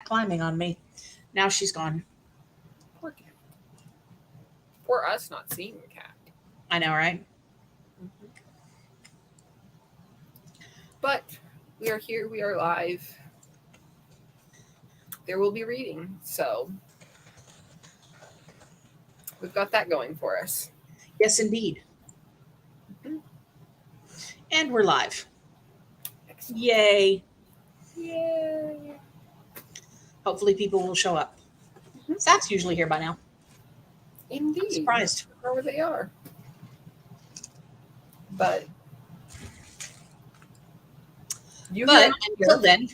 climbing on me. Now she's gone. Poor cat. Poor us not seeing the cat. I know, right? Mm-hmm. But we are here. We are live. There will be reading. So we've got that going for us. Yes, indeed. Mm-hmm. And we're live. Excellent. Yay. Yay. Hopefully people will show up. Mm-hmm. Seth's usually here by now. Indeed. I'm surprised. I don't know where they are. But until then,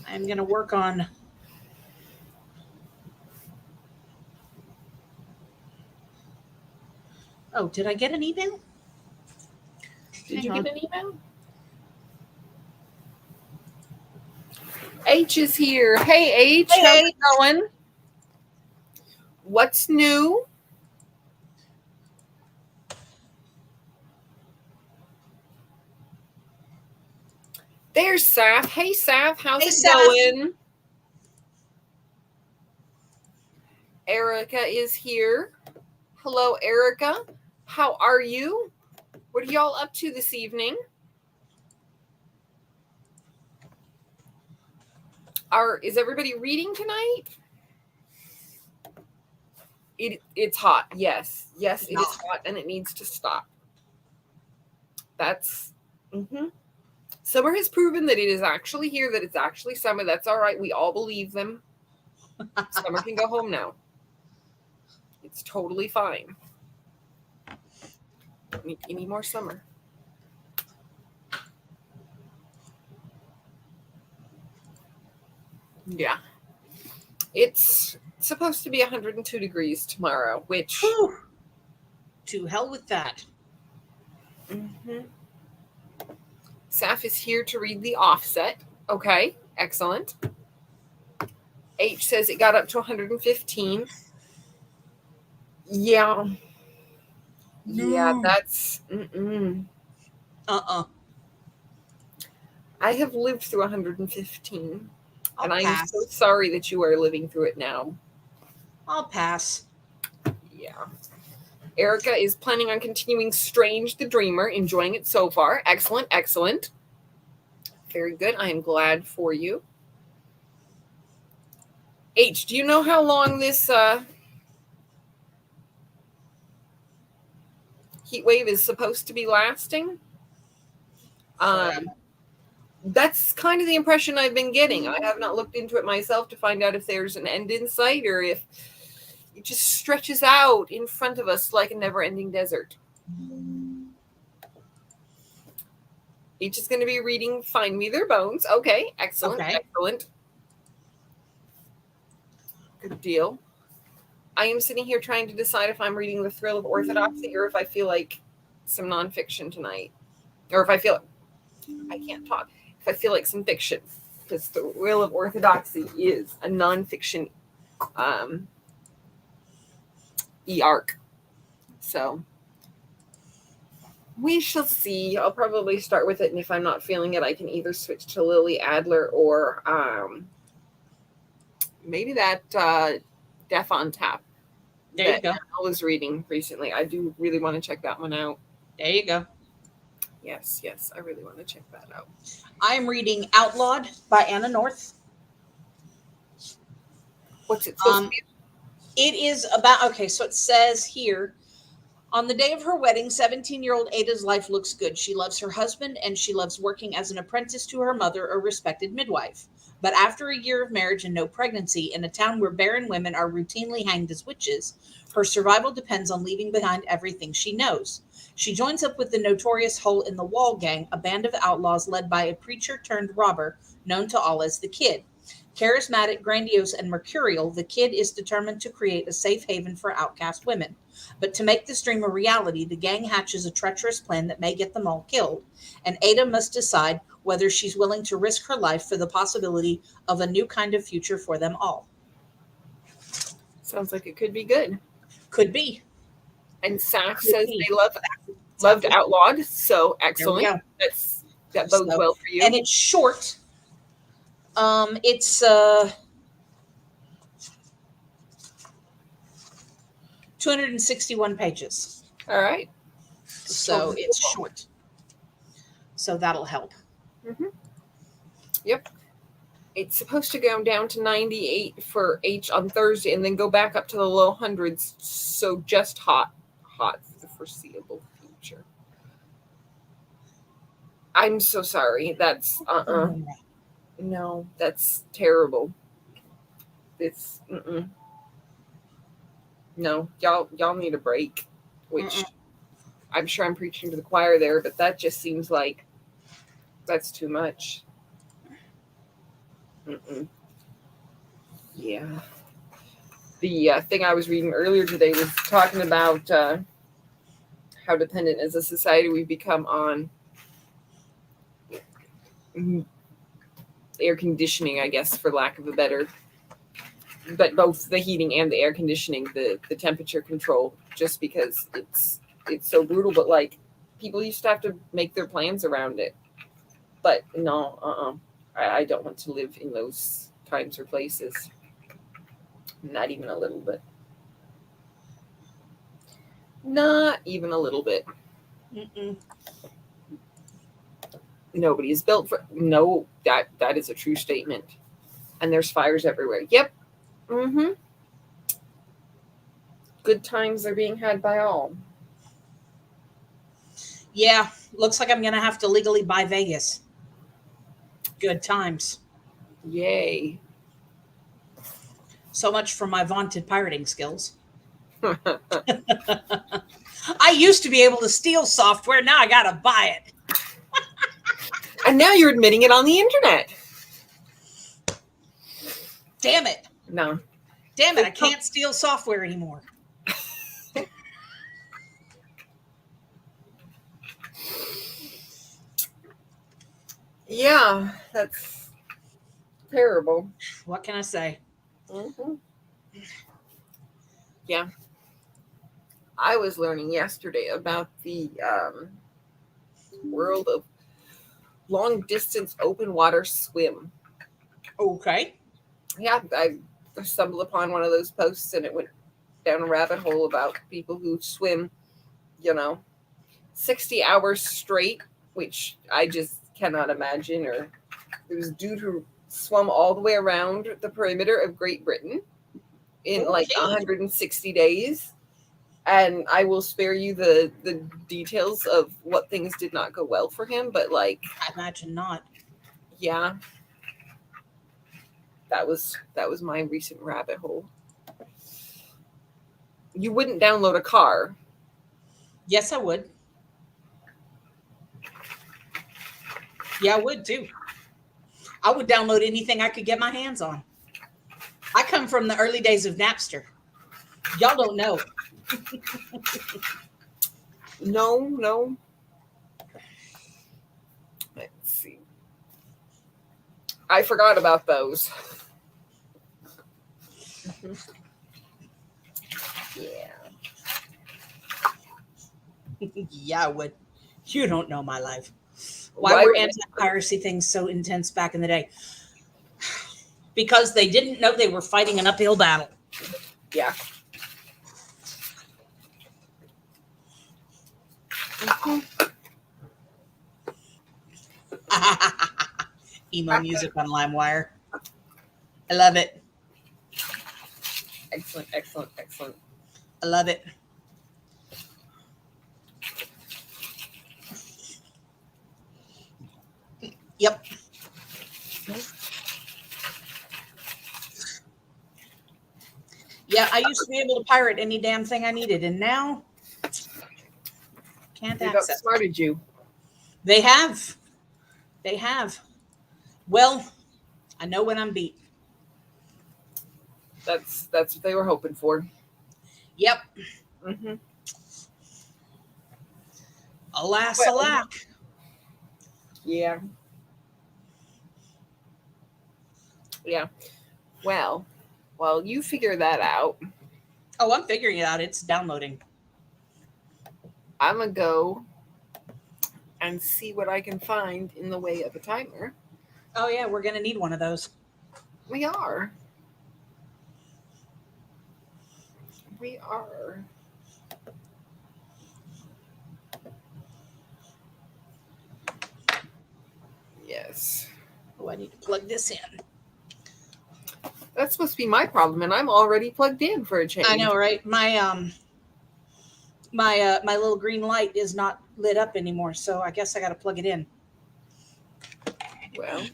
I'm going to work on Oh, did I get an email? Did you get an email? H is here. Hey, H. Hey, how's it going? What's new? There's Saf. Hey, Saf. How's it going? Erica is here. Hello, Erica. How are you? What are y'all up to this evening? Is everybody reading tonight? It's hot. Yes. Yes, it is hot and it needs to stop. That's... Summer has proven that it is actually here, that it's actually summer. That's all right. We all believe them. Summer can go home now. It's totally fine. Don't need any more summer. Yeah. It's supposed to be 102 degrees tomorrow, which... Whew. To hell with that. Saf is here to read the offset. Okay, excellent. H says it got up to 115. Yeah. Yeah, that's... I have lived through 115. And I am so sorry that you are living through it now. I'll pass. Yeah. Erica is planning on continuing Strange the Dreamer, enjoying it so far. Excellent, excellent. Very good. I am glad for you. H, do you know how long this heat wave is supposed to be lasting? That's kind of the impression I've been getting. I have not looked into it myself to find out if there's an end in sight or if it just stretches out in front of us like a never-ending desert. Each is going to be reading Find Me Their Bones. Okay, excellent, excellent. Good deal. I am sitting here trying to decide if I'm reading The Thrill of Orthodoxy or if I feel like some nonfiction tonight. Or if I feel... I can't talk. If I feel like some fiction. Because The Thrill of Orthodoxy is a nonfiction e-arc. So... we shall see. I'll probably start with it, and if I'm not feeling it, I can either switch to Lily Adler or maybe that Death on Tap. There you go. I was reading recently. I do really want to check that one out. There you go. Yes, yes, I really want to check that out. I am reading Outlawed by Anna North. What's it supposed to be? It is about, okay, so it says here, on the day of her wedding, 17-year-old Ada's life looks good. She loves her husband and she loves working as an apprentice to her mother, a respected midwife. But after a year of marriage and no pregnancy, in a town where barren women are routinely hanged as witches, her survival depends on leaving behind everything she knows. She joins up with the notorious Hole in the Wall gang, a band of outlaws led by a preacher turned robber known to all as the Kid. Charismatic, grandiose, and mercurial, the Kid is determined to create a safe haven for outcast women. But to make this dream a reality, the gang hatches a treacherous plan that may get them all killed, and Ada must decide whether she's willing to risk her life for the possibility of a new kind of future for them all. Sounds like it could be good. Could be. And Saf says they loved Outlawed, so excellent. That bodes well for you. And it's short, It's 261 pages. All right. So it's short. So that'll help. Mm-hmm. Yep. It's supposed to go down to 98 for H on Thursday and then go back up to the low hundreds. So just hot for the foreseeable future. I'm so sorry. That's no, that's terrible. It's no, y'all need a break, which I'm sure I'm preaching to the choir there, but that just seems like that's too much. Yeah. The thing I was reading earlier today was talking about how dependent as a society we've become on air conditioning, I guess, for lack of a better, but both the heating and the air conditioning, the temperature control, just because it's so brutal. But like, people used to have to make their plans around it. But no, I don't want to live in those times or places. Not even a little bit. Not even a little bit. Nobody is built for that is a true statement. And there's fires everywhere. Yep. Good times are being had by all. Yeah, looks like I'm gonna have to legally buy Vegas. Good times. Yay. So much for my vaunted pirating skills. I used to be able to steal software. Now I gotta buy it. And now you're admitting it on the internet. Damn it. No. Damn it, I can't steal software anymore. Yeah, that's terrible. What can I say? Yeah. I was learning yesterday about the world of long distance open water swim. Okay. Yeah, I stumbled upon one of those posts and it went down a rabbit hole about people who swim, 60 hours straight, which I just cannot imagine. Or there was a dude who swum all the way around the perimeter of Great Britain in like 160 days. And I will spare you the details of what things did not go well for him, but like, I imagine not. Yeah. That was my recent rabbit hole. You wouldn't download a car. Yes, I would. Yeah, I would too. I would download anything I could get my hands on. I come from the early days of Napster. Y'all don't know. No. Let's see. I forgot about those. Yeah. Yeah, I would. You don't know my life. Why were anti-piracy things so intense back in the day? Because they didn't know they were fighting an uphill battle. Yeah. Emo music on LimeWire. I love it. Excellent. I love it. Yep. Yeah, I used to be able to pirate any damn thing I needed, and now can't They've access. outsmarted you. They have. Well, I know when I'm beat. That's what they were hoping for. Yep. Alas, alack. Yeah. Well, you figure that out. Oh, I'm figuring it out. It's downloading. I'm going to go and see what I can find in the way of a timer Oh yeah, we're gonna need one of those. We are. We are. Yes. Oh, I need to plug this in. That's supposed to be my problem, and I'm already plugged in for a change. I know, right? My little green light is not lit up anymore, so I guess I got to plug it in. Well,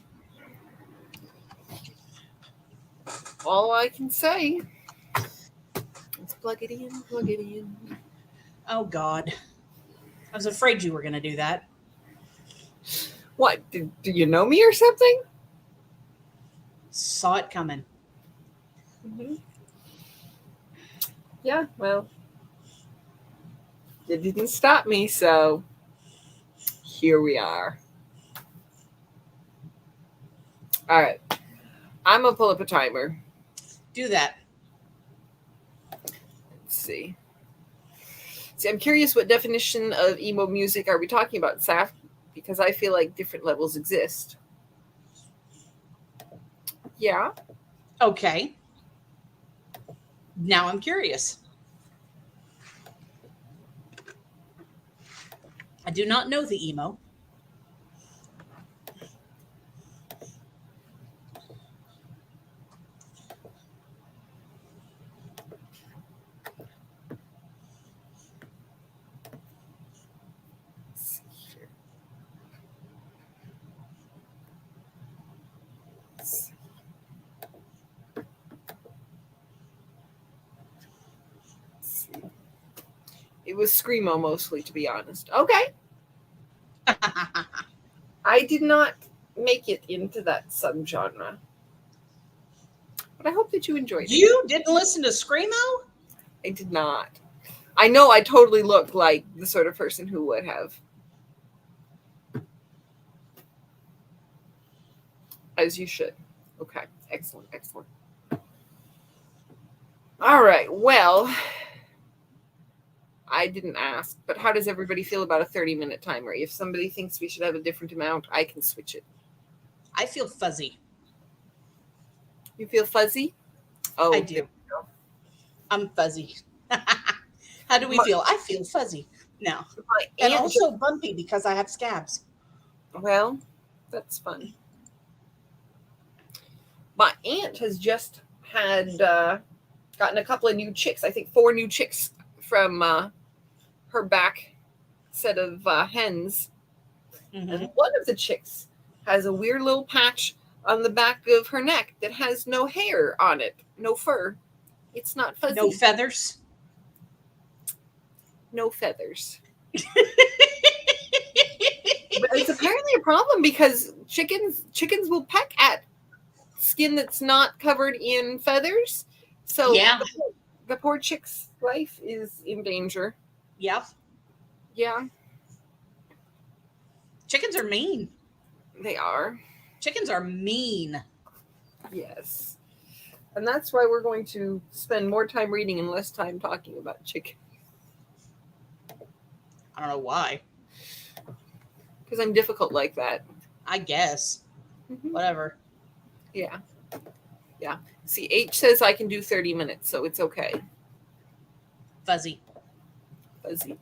all I can say is plug it in, plug it in. Oh God, I was afraid you were gonna do that. What? Do you know me or something? Saw it coming. Mm-hmm. Yeah, well, it didn't stop me, so here we are. All right. I'm going to pull up a timer. Do that. Let's see. See, I'm curious what definition of emo music are we talking about, Saf? Because I feel like different levels exist. Yeah. Okay. Now I'm curious. I do not know the emo. Let's see here. Let's see. Let's see. It was screamo mostly, to be honest. Okay. I did not make it into that subgenre. But I hope that you enjoyed it. You didn't listen to screamo? I did not. I know I totally look like the sort of person who would have. As you should. Okay. Excellent. Excellent. All right. Well, I didn't ask, but how does everybody feel about a 30-minute timer? If somebody thinks we should have a different amount, I can switch it. I feel fuzzy. You feel fuzzy? Oh, I do. I'm fuzzy. How do we feel? I feel fuzzy now. And also bumpy because I have scabs. Well, that's fun. My aunt has just had gotten a couple of new chicks. I think 4 new chicks from her back set of hens. Mm-hmm. And one of the chicks has a weird little patch on the back of her neck that has no hair on it, no fur. It's not fuzzy. No feathers? No feathers. But it's apparently a problem because chickens will peck at skin that's not covered in feathers. So yeah. The poor chick's life is in danger. Yeah. Yeah. Chickens are mean. They are. Chickens are mean. Yes. And that's why we're going to spend more time reading and less time talking about chicken. I don't know why. Because I'm difficult like that. I guess. Mm-hmm. Whatever. Yeah. Yeah. See, H says I can do 30 minutes, so it's okay. Fuzzy. Fuzzy.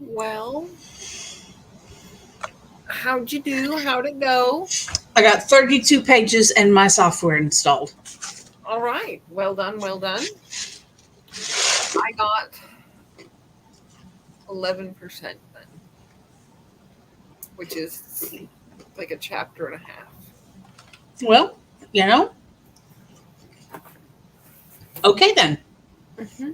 Well, how'd you do? How'd it go? I got 32 pages and my software installed. All right. Well done. Well done. I got 11% then, which is like a chapter and a half. Well, you know. Okay, then. Mm-hmm.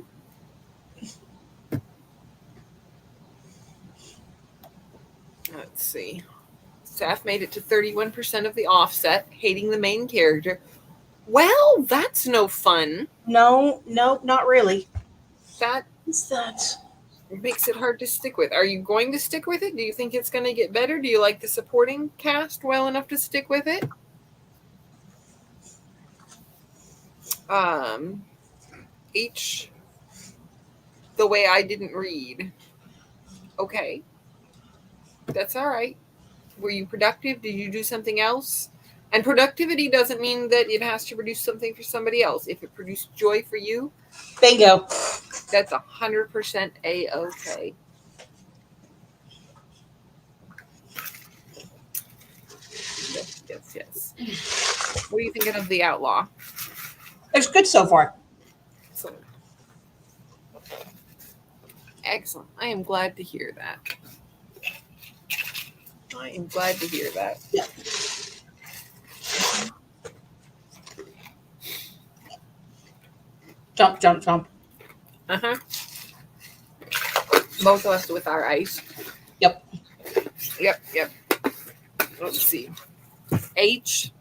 Let's see. Staff made it to 31% of the offset, hating the main character. Well, that's no fun. No, not really. That What's that? makes it hard to stick with. Are you going to stick with it? Do you think it's going to get better? Do you like the supporting cast well enough to stick with it? H, the way I didn't read. Okay. That's all right. Were you productive? Did you do something else? And productivity doesn't mean that it has to produce something for somebody else. If it produced joy for you, Bingo. that's 100% A-okay. Yes. What are you thinking of The Outlaw? It's good so far. Excellent. I am glad to hear that. Yeah. Jump. Uh-huh. Both of us with our ice. Yep. Let's see. H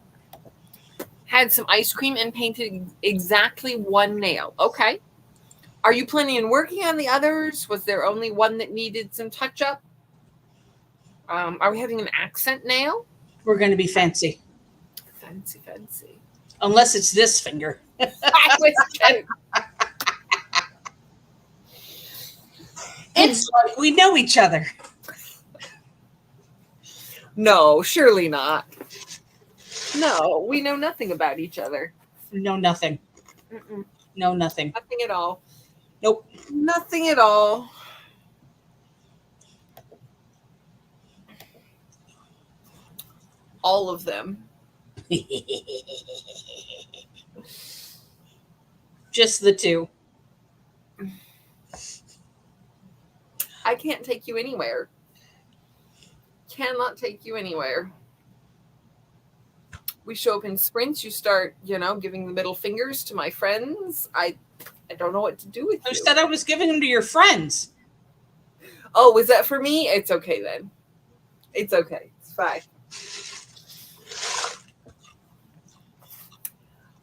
had some ice cream and painted exactly one nail. Okay. Are you planning on working on the others? Was there only one that needed some touch up? Are we having an accent nail? We're going to be fancy. Fancy. Unless it's this finger. I was kidding. It's like we know each other. No, surely not. No, we know nothing about each other. No, nothing. Mm-mm. No, nothing. Nothing at all. Nope. Nothing at all. All of them. Just the two. I can't take you anywhere. Cannot take you anywhere. We show up in sprints. You start, giving the middle fingers to my friends. I don't know what to do with I you. said I was giving them to your friends. Oh, was that for me? It's okay then. It's okay. It's fine.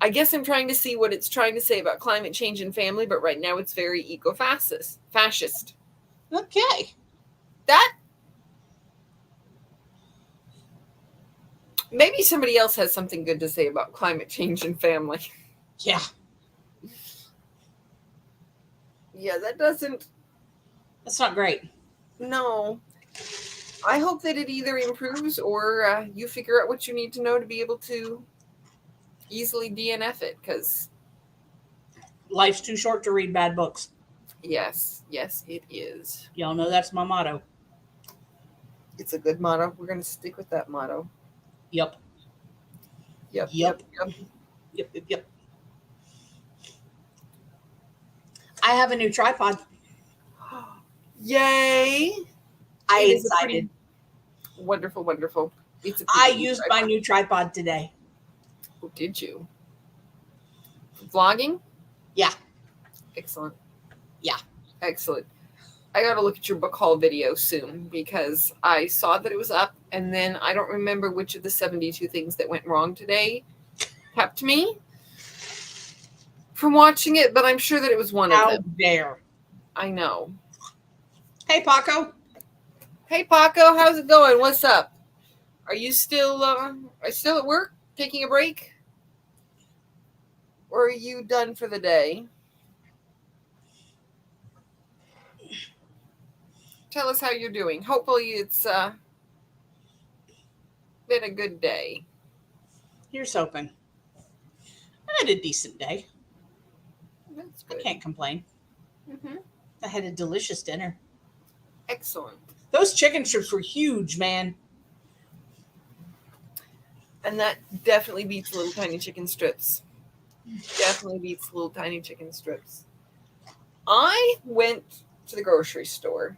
I guess I'm trying to see what it's trying to say about climate change and family, but right now it's very fascist. Okay. That maybe somebody else has something good to say about climate change and family. Yeah. Yeah, that's not great. No. I hope that it either improves or you figure out what you need to know to be able to easily DNF it, because life's too short to read bad books. Yes, it is. Y'all know that's my motto. It's a good motto. We're going to stick with that motto. Yep. I have a new tripod. Yay! I excited. Wonderful. I used my new tripod today. Oh, did you? Vlogging? Yeah. Excellent. Yeah. Excellent. I got to look at your book haul video soon because I saw that it was up, and then I don't remember which of the 72 things that went wrong today kept me from watching it, but I'm sure that it was one of them. How dare. I know. Hey, Paco. Hey, Paco. How's it going? What's up? Are you still at work, taking a break? Or are you done for the day? Tell us how you're doing. Hopefully it's been a good day. Here's hoping. I had a decent day. That's good. I can't complain. Mm-hmm. I had a delicious dinner. Excellent. Those chicken strips were huge, man. And that definitely beats little tiny chicken strips. Definitely beats little tiny chicken strips. I went to the grocery store.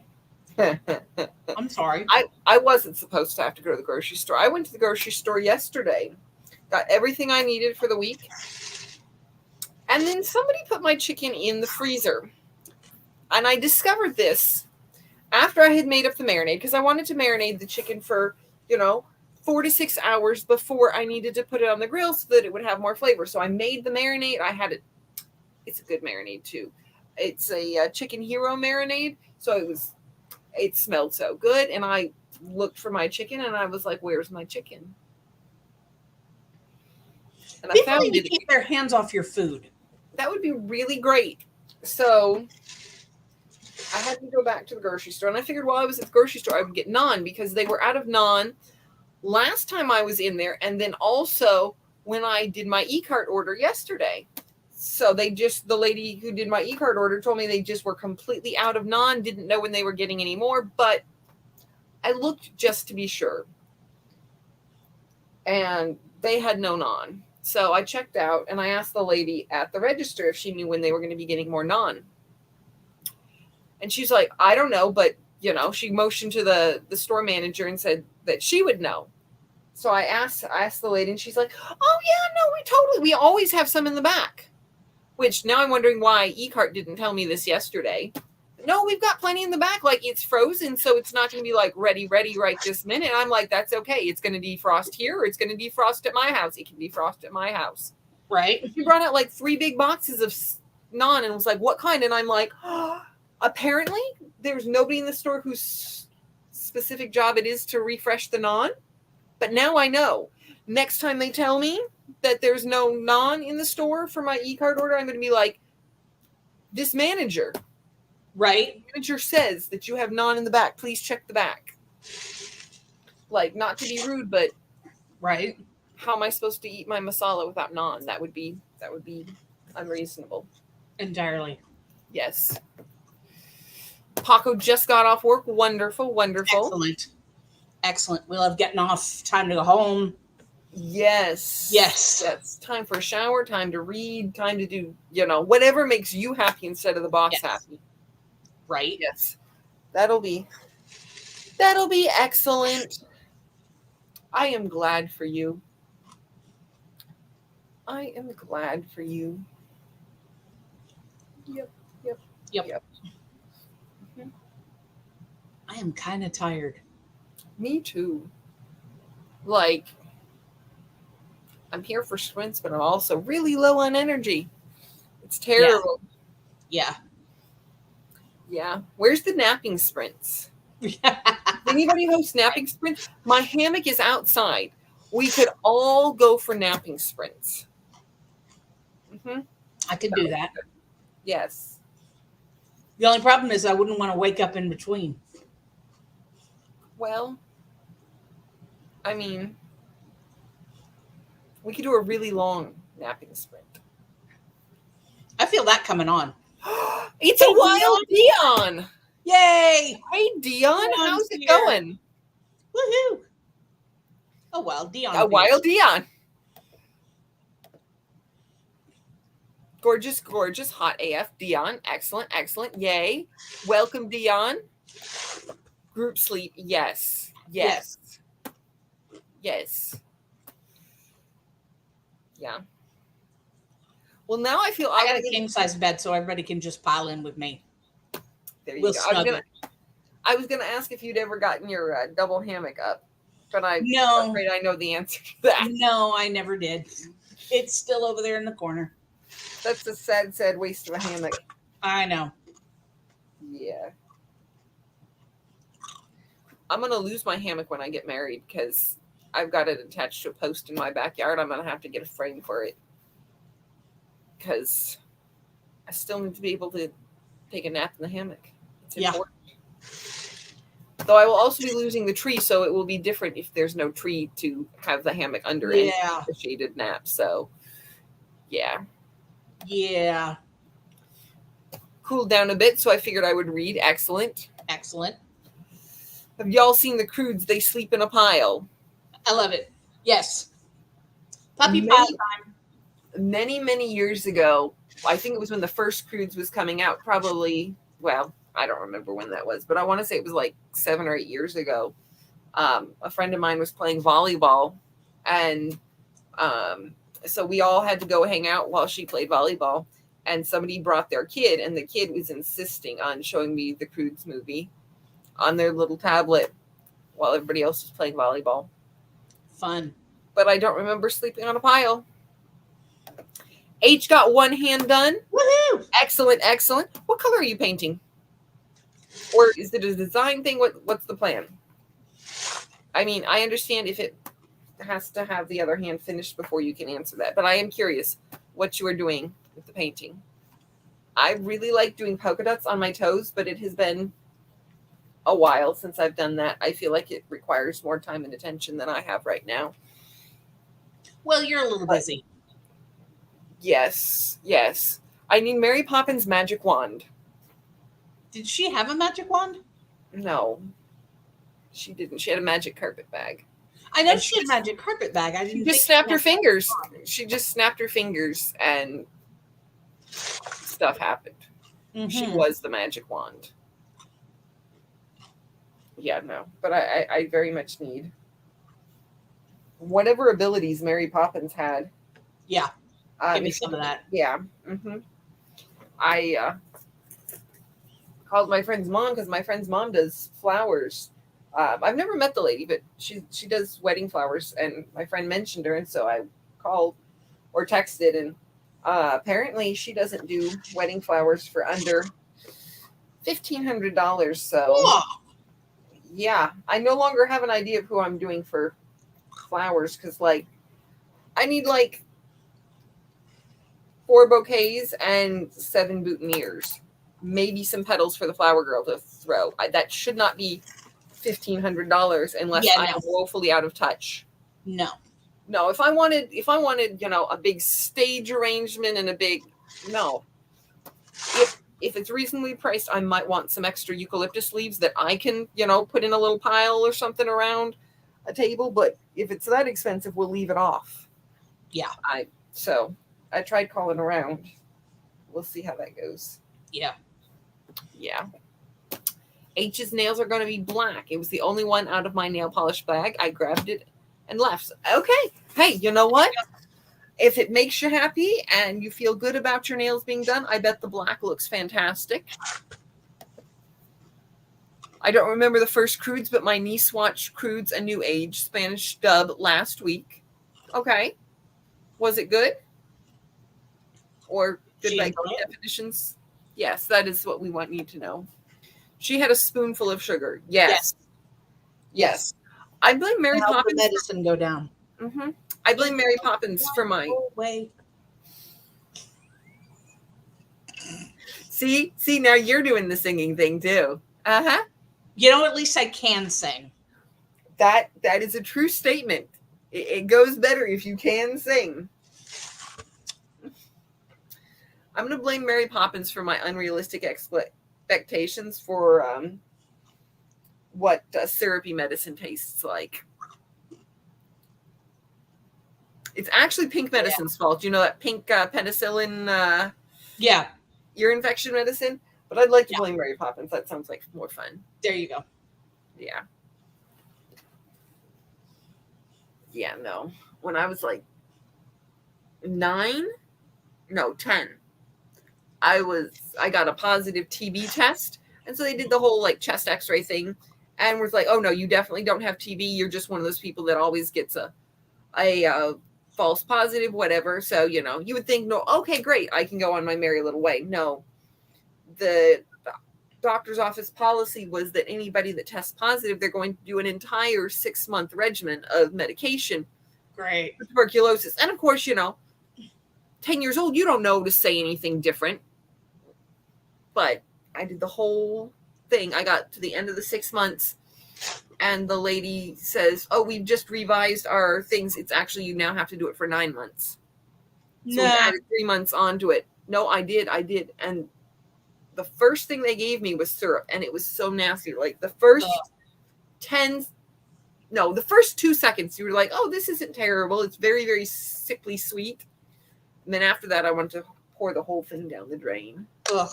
I'm sorry. I wasn't supposed to have to go to the grocery store. I went to the grocery store yesterday. Got everything I needed for the week. And then somebody put my chicken in the freezer. And I discovered this after I had made up the marinade, because I wanted to marinate the chicken for, 4 to 6 hours before I needed to put it on the grill so that it would have more flavor. So I made the marinade. I had it. It's a good marinade too. It's a chicken hero marinade. So it smelled so good. And I looked for my chicken and I was like, where's my chicken? And I People found need it. to keep their hands off your food. That would be really great. So I had to go back to the grocery store, and I figured while I was at the grocery store, I would get naan because they were out of naan last time I was in there, and then also when I did my e-cart order yesterday. So the lady who did my e-cart order told me they just were completely out of naan, didn't know when they were getting any more, but I looked just to be sure. And they had no naan. So I checked out and I asked the lady at the register if she knew when they were going to be getting more naan. And she's like, I don't know, but she motioned to the store manager and said that she would know. So I asked the lady and she's like, oh yeah, no, we always have some in the back. Which now I'm wondering why e-cart didn't tell me this yesterday. No, we've got plenty in the back. Like, it's frozen, so it's not going to be like ready right this minute. And I'm like, that's okay. It's going to defrost here, or it's going to defrost at my house. It can defrost at my house. Right. She brought out like 3 big boxes of naan and was like, what kind? And I'm like, apparently there's nobody in the store whose specific job it is to refresh the naan. But now I know. Next time they tell me that there's no naan in the store for my e-cart order, I'm going to be like, this manager. Right. The manager says that you have naan in the back. Please check the back. Like, not to be rude, but right. How am I supposed to eat my masala without naan? That would be unreasonable. Entirely. Yes. Paco just got off work. Wonderful. Excellent. We love getting off. Time to go home. Yes. Yes. Yes. Time for a shower, time to read, time to do, whatever makes you happy instead of the boss happy. Right. Yes. That'll be excellent. I am glad for you. I am glad for you. Yep. Mm-hmm. I am kind of tired. Me too. Like, I'm here for sprints, but I'm also really low on energy. It's terrible. Yeah. Yeah. Where's the napping sprints? Does anybody host napping sprints? My hammock is outside. We could all go for napping sprints. Mm-hmm. I could do that. Yes. The only problem is I wouldn't want to wake up in between. Well, I mean, we could do a really long napping sprint. I feel that coming on. It's a wild Dion. Yay! Hey, Dion, how's it going? Woohoo! A wild Dion. A wild Dion. Gorgeous, gorgeous, hot AF. Dion, excellent, excellent. Yay. Welcome, Dion. Group sleep, yes. Yes. Yes. Yeah. Well, now I feel I got a king size bed, so everybody can just pile in with me. There you go. I was gonna ask if you'd ever gotten your double hammock up, but I'm afraid I know the answer to that. No, I never did. It's still over there in the corner. That's a sad, sad waste of a hammock. I know. Yeah. I'm gonna lose my hammock when I get married because I've got it attached to a post in my backyard. I'm gonna have to get a frame for it because I still need to be able to take a nap in the hammock. It's important. Though I will also be losing the tree, so it will be different if there's no tree to have the hammock under and a shaded nap. So, yeah. Yeah. Cooled down a bit, so I figured I would read. Excellent. Excellent. Have y'all seen the Croods? They sleep in a pile. I love it. Yes. Puppy pile time. Many, many years ago, I think it was when the first Croods was coming out, probably, well, I don't remember when that was, but I want to say it was like 7 or 8 years ago. A friend of mine was playing volleyball, and so we all had to go hang out while she played volleyball, and somebody brought their kid, and the kid was insisting on showing me the Croods movie on their little tablet while everybody else was playing volleyball. Fun. But I don't remember sleeping on a pile. H got one hand done. Woohoo! Excellent, excellent. What color are you painting? Or is it a design thing? What's the plan? I mean, I understand if it has to have the other hand finished before you can answer that, but I am curious what you are doing with the painting. I really like doing polka dots on my toes, but it has been a while since I've done that. I feel like it requires more time and attention than I have right now. Well, you're a little busy. Yes, yes. I need Mary Poppins' magic wand. Did she have a magic wand? No, she didn't. She had a magic carpet bag. I know she had a magic carpet bag. I didn't. She just snapped her fingers. She just snapped her fingers, and stuff happened. Mm-hmm. She was the magic wand. Yeah, no, but I very much need whatever abilities Mary Poppins had. Yeah, give me some of that. Yeah. Mm-hmm. I called my friend's mom because my friend's mom does flowers. I've never met the lady, but she does wedding flowers, and my friend mentioned her, and so I called or texted, and apparently she doesn't do wedding flowers for under $1,500. So. Whoa. Yeah, I no longer have an idea of who I'm doing for flowers because, like, I need like 4 bouquets and 7 boutonnieres, maybe some petals for the flower girl to throw. That should not be $1,500 unless I am woefully out of touch. No, if I wanted, a big stage arrangement and a big If it's reasonably priced, I might want some extra eucalyptus leaves that I can, put in a little pile or something around. a table, but if it's that expensive, we'll leave it off. Yeah. So I tried calling around. We'll see how that goes. Yeah. Yeah. H's nails are going to be black. It was the only one out of my nail polish bag. I grabbed it and left. Okay. Hey, you know what? If it makes you happy and you feel good about your nails being done, I bet the black looks fantastic. I don't remember the first Crudes, but my niece watched Crudes A New Age Spanish dub last week. Okay. Was it good? Or did I go definitions? Yes, that is what we want you to know. She had a spoonful of sugar. Yes. I blame Mary Poppins. The medicine go down. Mm-hmm. I blame Mary Poppins for my. See, now you're doing the singing thing too. Uh-huh. You know, at least I can sing. That is a true statement. It goes better if you can sing. I'm going to blame Mary Poppins for my unrealistic expectations for what syrupy medicine tastes like. It's actually Pink Medicine's fault. You know that pink penicillin ear infection medicine? But I'd like to blame Mary Poppins. That sounds like more fun. There you go. Yeah. Yeah, no. When I was like 10, I got a positive TB test. And so they did the whole like chest x-ray thing and was like, oh no, you definitely don't have TB. You're just one of those people that always gets a false positive, whatever. So, you know, you would think, no, okay, great. I can go on my merry little way. No, the doctor's office policy was that anybody that tests positive, they're going to do an entire 6-month regimen of medication. Great. For tuberculosis. And of course, you know, 10 years old, you don't know to say anything different. But I did the whole thing. I got to the end of the 6 months and the lady says, oh, we've just revised our things. It's actually, you now have to do it for 9 months. So we added 3 months onto it. No, I did. And the first thing they gave me was syrup, and it was so nasty. Like the first the first 2 seconds, you were like, oh, this isn't terrible. It's very, very sickly sweet. And then after that, I wanted to pour the whole thing down the drain. Ugh.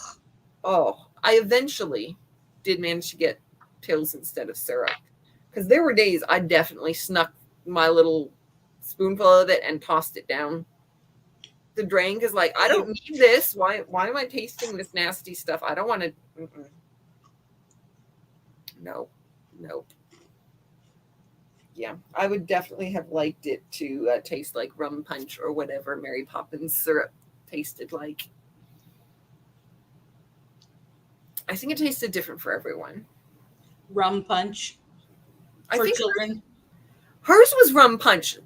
Oh, I eventually did manage to get pills instead of syrup. Because there were days I definitely snuck my little spoonful of it and tossed it down the drain because like I don't need this. Why am I tasting this nasty stuff? I don't want to. Nope. Yeah, I would definitely have liked it to taste like rum punch or whatever Mary Poppins syrup tasted like. I think it tasted different for everyone. Rum punch for children. Hers was rum punch.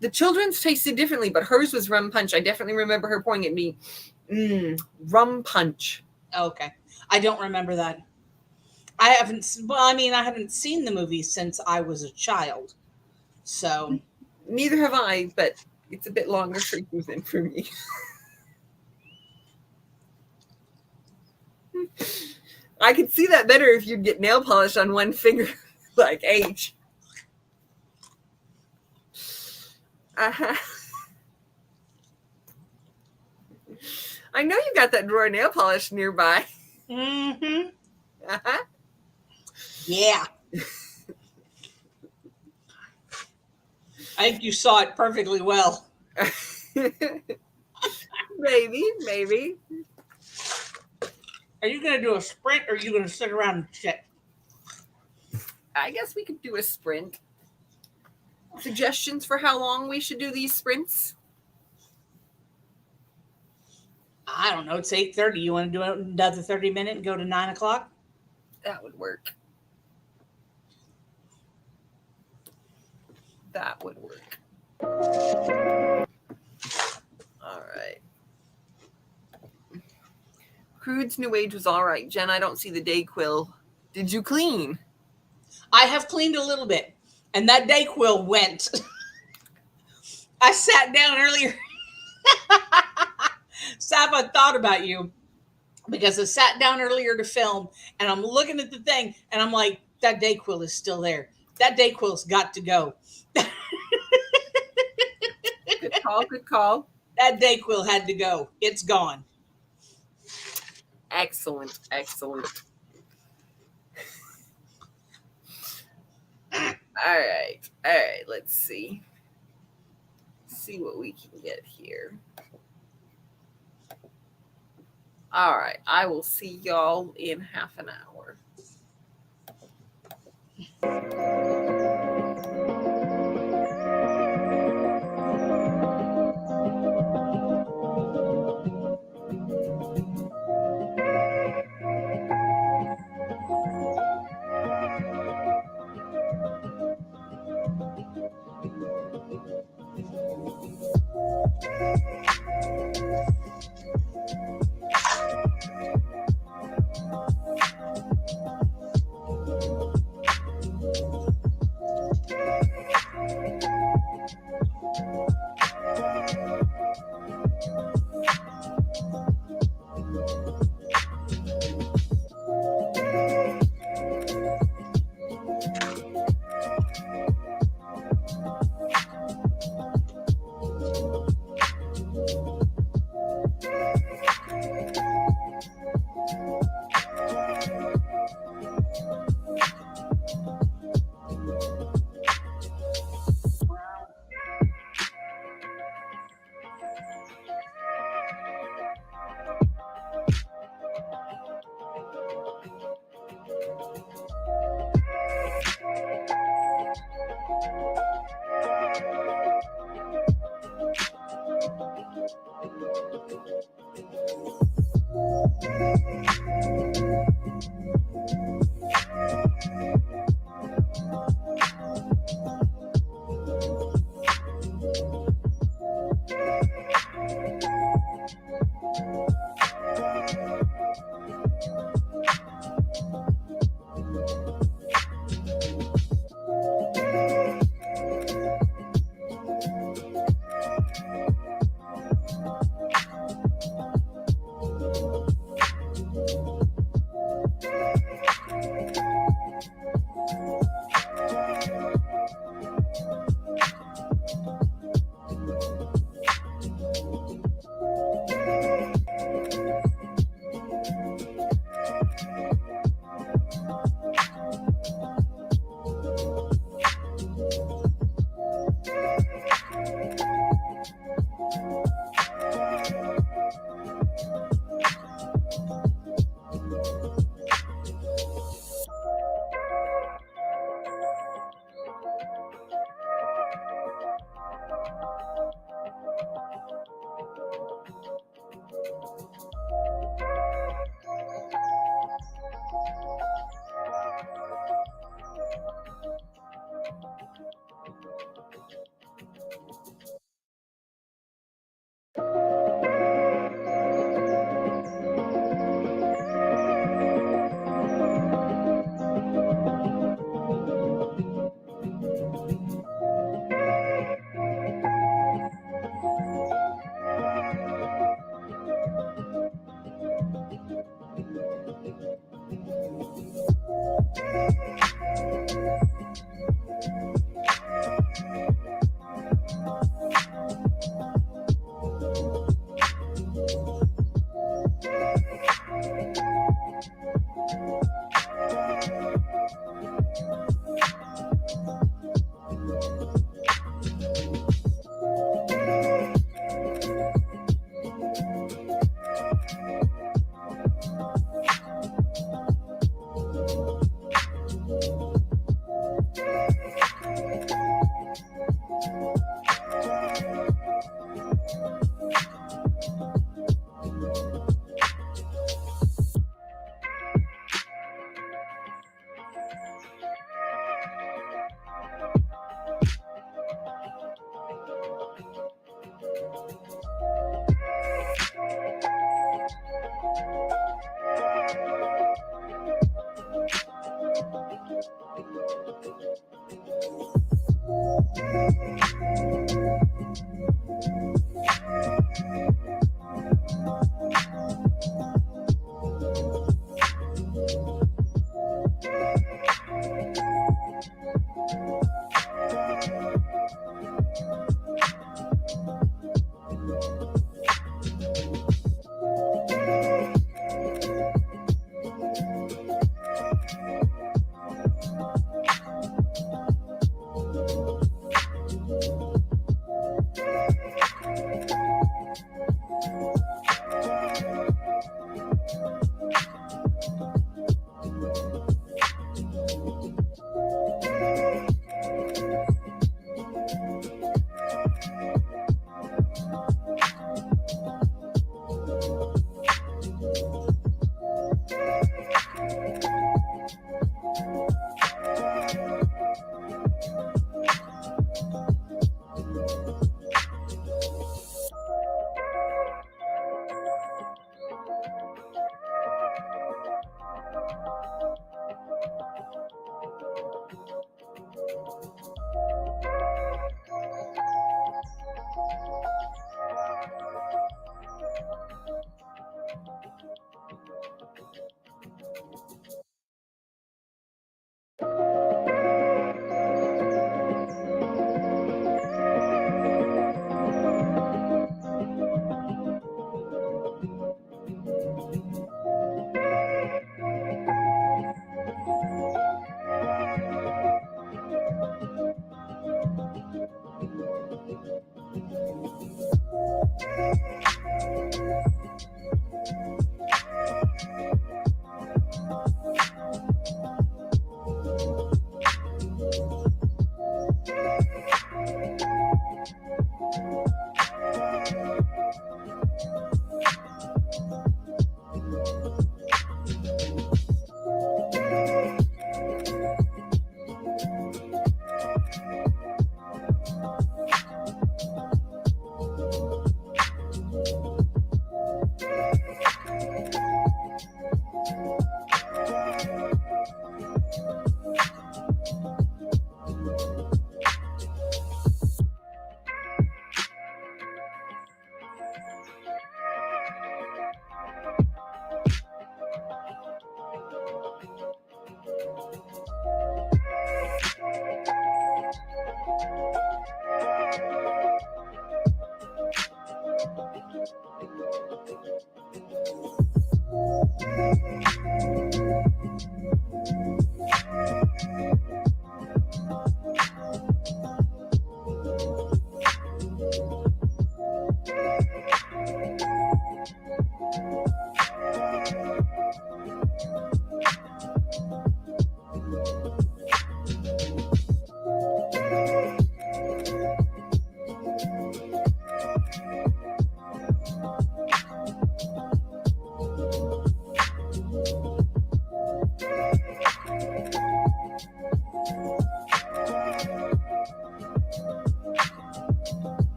The children's tasted differently, but hers was rum punch. I definitely remember her pointing at me, rum punch. Okay. I don't remember that. I haven't seen the movie since I was a child. So. Neither have I, but it's a bit longer for you than for me. I could see that better if you'd get nail polish on one finger, like H. Uh-huh. I know you got that drawer of nail polish nearby. Mm-hmm. Uh-huh. Yeah. I think you saw it perfectly well. Maybe. Are you going to do a sprint or are you going to sit around and check? I guess we could do a sprint. Suggestions for how long we should do these sprints? I don't know. It's 8:30. You want to do another 30-minute and go to 9 o'clock? That would work. All right. Crude's New Age was all right. Jen, I don't see the Dayquil. Did you clean? I have cleaned a little bit. And that Dayquil went. I sat down earlier. Saf, I thought about you because I sat down earlier to film and I'm looking at the thing and I'm like, that Dayquil is still there. That Dayquil's got to go. Good call. Good call. That Dayquil had to go. It's gone. Excellent. Excellent. All right. All right. Let's see. See what we can get here. All right. I will see y'all in half an hour.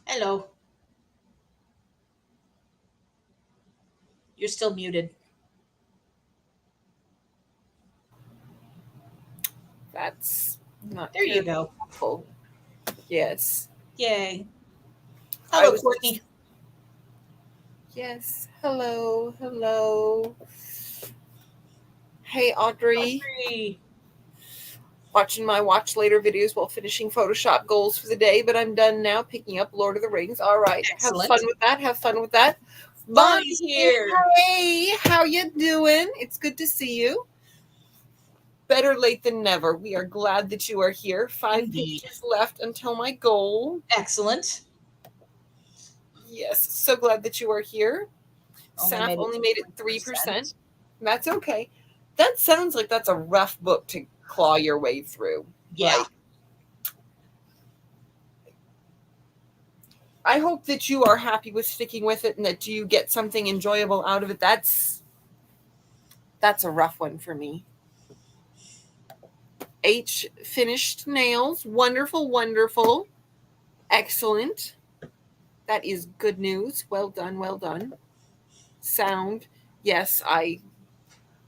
Hello. You're still muted. That's not There you go. helpful. Yes. Yay. I Hello, was Courtney. Yes. Hello. Hello. Hey, Audrey. Audrey. Watching my watch later videos while finishing Photoshop goals for the day, but I'm done now picking up Lord of the Rings. All right. Excellent. Have fun with that. Have fun with that. Bonnie's here. Hey, how you doing? It's good to see you. Better late than never. We are glad that you are here. 5 Indeed. pages left until my goal. Excellent. Yes, so glad that you are here. Saf only made it 3%. 3%. That's okay. That sounds like that's a rough book to claw your way through. Yeah. Like, I hope that you are happy with sticking with it and that you get something enjoyable out of it. That's a rough one for me. H finished nails. Wonderful, wonderful. Excellent. That is good news. Well done, well done. Sound. Yes, I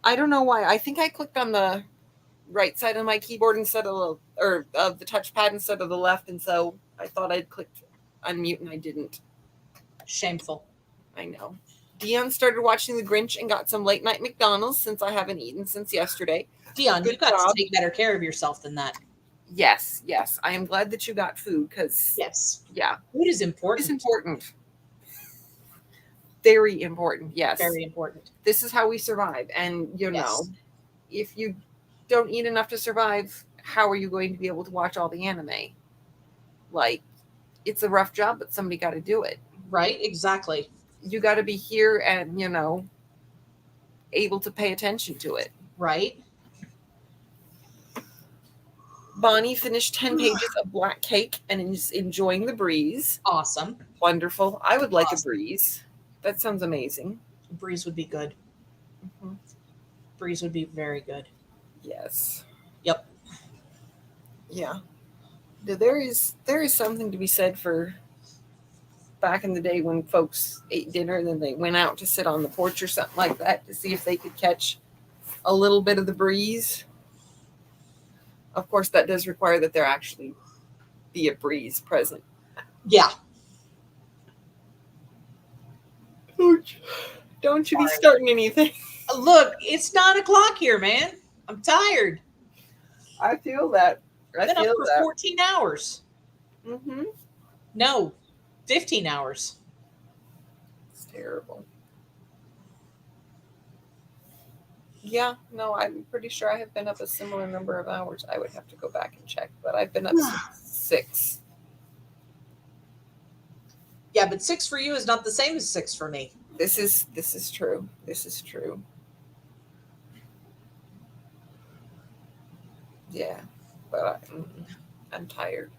don't know why. I think I clicked on the right side of my keyboard instead of the touchpad instead of the left, and so I thought I'd clicked unmute and I didn't. Shameful. I know. Dion started watching The Grinch and got some late night McDonald's since I haven't eaten since yesterday. Dion, Good you got job. to take better care of yourself than that. Yes, yes. I am glad that you got food because Yes. yeah, Food is important. it's important. Very important. Yes. Very important. This is how we survive. And you know, if you don't eat enough to survive, how are you going to be able to watch all the anime? Like, it's a rough job, but somebody got to do it. Right? Exactly. You got to be here and, you know, able to pay attention to it. Right? Bonnie finished 10 pages of black cake and is enjoying the breeze. Awesome. Wonderful. I would like a breeze. That sounds amazing. A breeze would be good. Mm-hmm. Breeze would be very good. Yes. Yep. Yeah. There is something to be said for back in the day when folks ate dinner and then they went out to sit on the porch or something like that to see if they could catch a little bit of the breeze. Of course, that does require that there actually be a breeze present. Yeah. Don't you be starting anything. Look, it's 9 o'clock here, man. I'm tired. I feel that. I've been up for 14 hours. Mm-hmm. No, 15 hours. It's terrible. Yeah, no, I'm pretty sure I have been up a similar number of hours. I would have to go back and check, but I've been up since 6. Yeah, but 6 for you is not the same as 6 for me. This is true. This is true. Yeah, but I'm tired.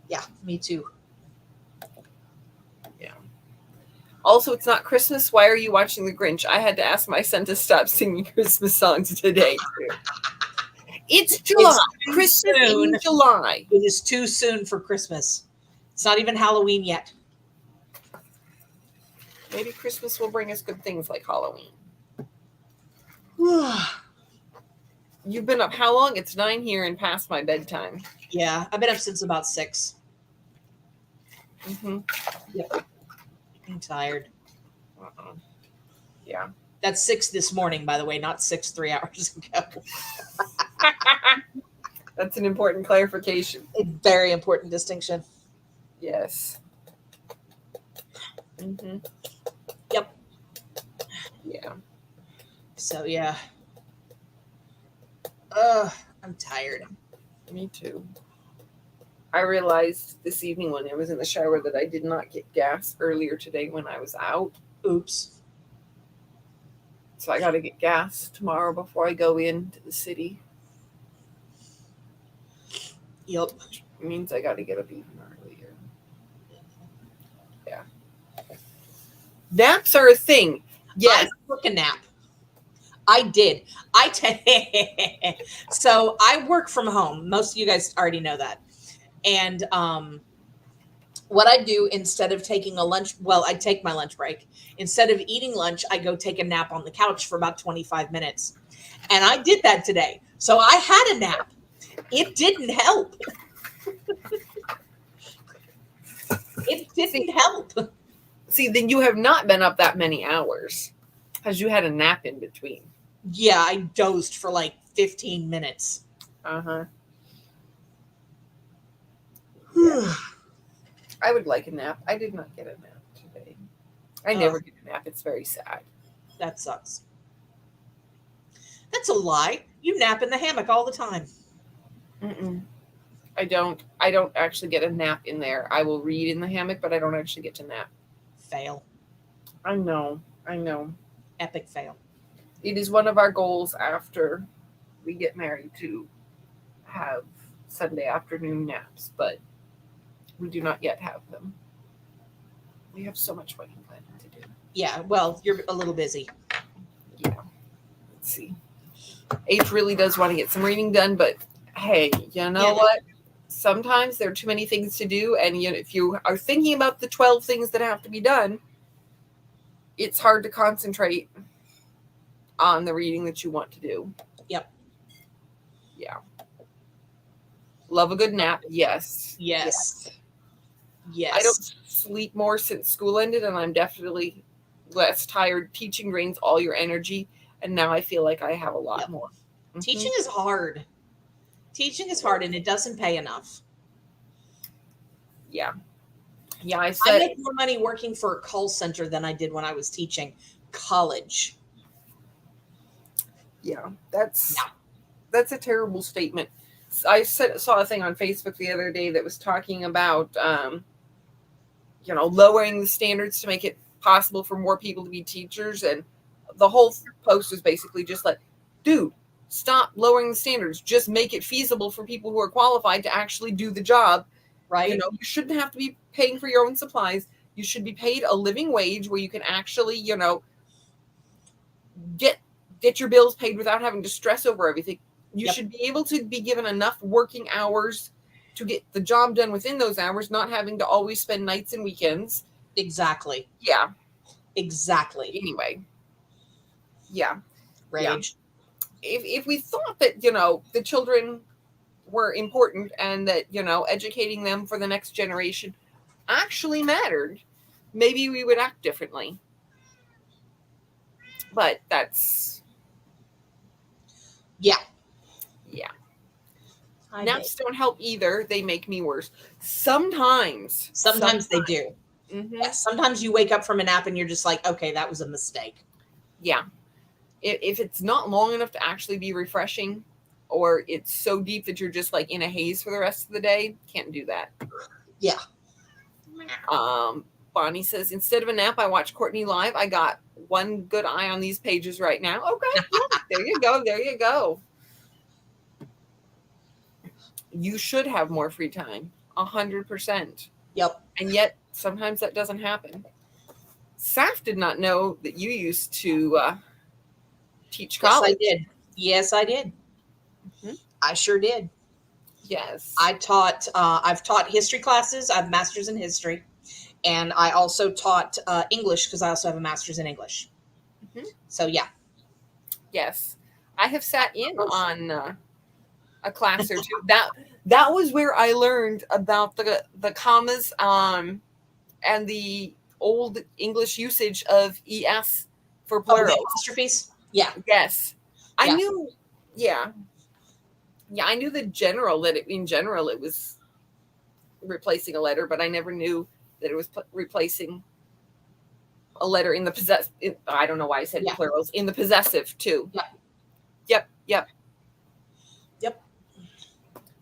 Yeah, me too. Yeah. Also, it's not Christmas. Why are you watching The Grinch? I had to ask my son to stop singing Christmas songs today, too. It's July. It's Christmas in July. It is too soon for Christmas. It's not even Halloween yet. Maybe Christmas will bring us good things like Halloween. You've been up how long? It's 9 here and past my bedtime. Yeah, I've been up since about 6. Mm-hmm. Yep. I'm tired. Yeah. That's 6 this morning, by the way, not 6 3 hours ago. That's an important clarification. A very important distinction. Yes. Mm-hmm. Yep. Yeah. So, yeah. I'm tired. Me too. I realized this evening when I was in the shower that I did not get gas earlier today when I was out. Oops. So I got to get gas tomorrow before I go into the city. Yep. Which means I got to get up even earlier. Yeah. Naps are a thing. Yes. I took a nap. I did. So I work from home. Most of you guys already know that. And what I do instead of taking a lunch, well, I take my lunch break. Instead of eating lunch, I go take a nap on the couch for about 25 minutes. And I did that today. So I had a nap. It didn't help. It didn't help. See, then you have not been up that many hours because you had a nap in between. Yeah, I dozed for like 15 minutes. Uh-huh. Yeah. I would like a nap. I did not get a nap today. I never get a nap. It's very sad. That sucks. That's a lie. You nap in the hammock all the time. Mm-mm. I don't actually get a nap in there. I will read in the hammock, but I don't actually get to nap. Fail. I know. Epic fail. It is one of our goals after we get married to have Sunday afternoon naps, but we do not yet have them. We have so much wedding planning to do. Yeah, well, you're a little busy. Yeah. Let's see. H really does want to get some reading done, but hey, you know what? Sometimes there are too many things to do, and if you are thinking about the 12 things that have to be done, it's hard to concentrate on the reading that you want to do. Yep. Yeah. Love a good nap. Yes. Yes. I don't sleep more since school ended, and I'm definitely less tired. Teaching drains all your energy, and now I feel like I have a lot more. Mm-hmm. Teaching is hard. Teaching is hard, and it doesn't pay enough. Yeah. Yeah, I make more money working for a call center than I did when I was teaching college. Yeah, that's a terrible statement. I saw a thing on Facebook the other day that was talking about, lowering the standards to make it possible for more people to be teachers. And the whole post was basically just like, dude, stop lowering the standards. Just make it feasible for people who are qualified to actually do the job. Right. You shouldn't have to be paying for your own supplies. You should be paid a living wage where you can actually, get your bills paid without having to stress over everything. You should be able to be given enough working hours to get the job done within those hours, not having to always spend nights and weekends. Exactly. Yeah. Exactly. Anyway. Yeah. Rage. Yeah. If we thought that, the children were important and that, educating them for the next generation actually mattered, maybe we would act differently. But that's... Yeah. Yeah. Naps don't help either. They make me worse. Sometimes they do. Mm-hmm. Yeah, sometimes you wake up from a nap and you're just like, okay, that was a mistake. Yeah. If it's not long enough to actually be refreshing, or it's so deep that you're just like in a haze for the rest of the day, can't do that. Yeah. Bonnie says, instead of a nap, I watch Courtney live. I got one good eye on these pages right now. Okay. There you go. There you go. You should have more free time. 100%. Yep. And yet sometimes that doesn't happen. Saf did not know that you used to teach college. Yes, I did. Mm-hmm. I sure did. Yes. I've taught history classes. I have a master's in history. And I also taught English because I also have a master's in English. Mm-hmm. So, yeah. Yes. I have sat in on a class or two. That was where I learned about the commas and the old English usage of es for plural. The apostrophes. Yeah. Yes, I Yeah. knew. Yeah, I knew in general it was replacing a letter, but I never knew that it was replacing a letter in the possessive. I don't know why I said plurals in the possessive too. Yep.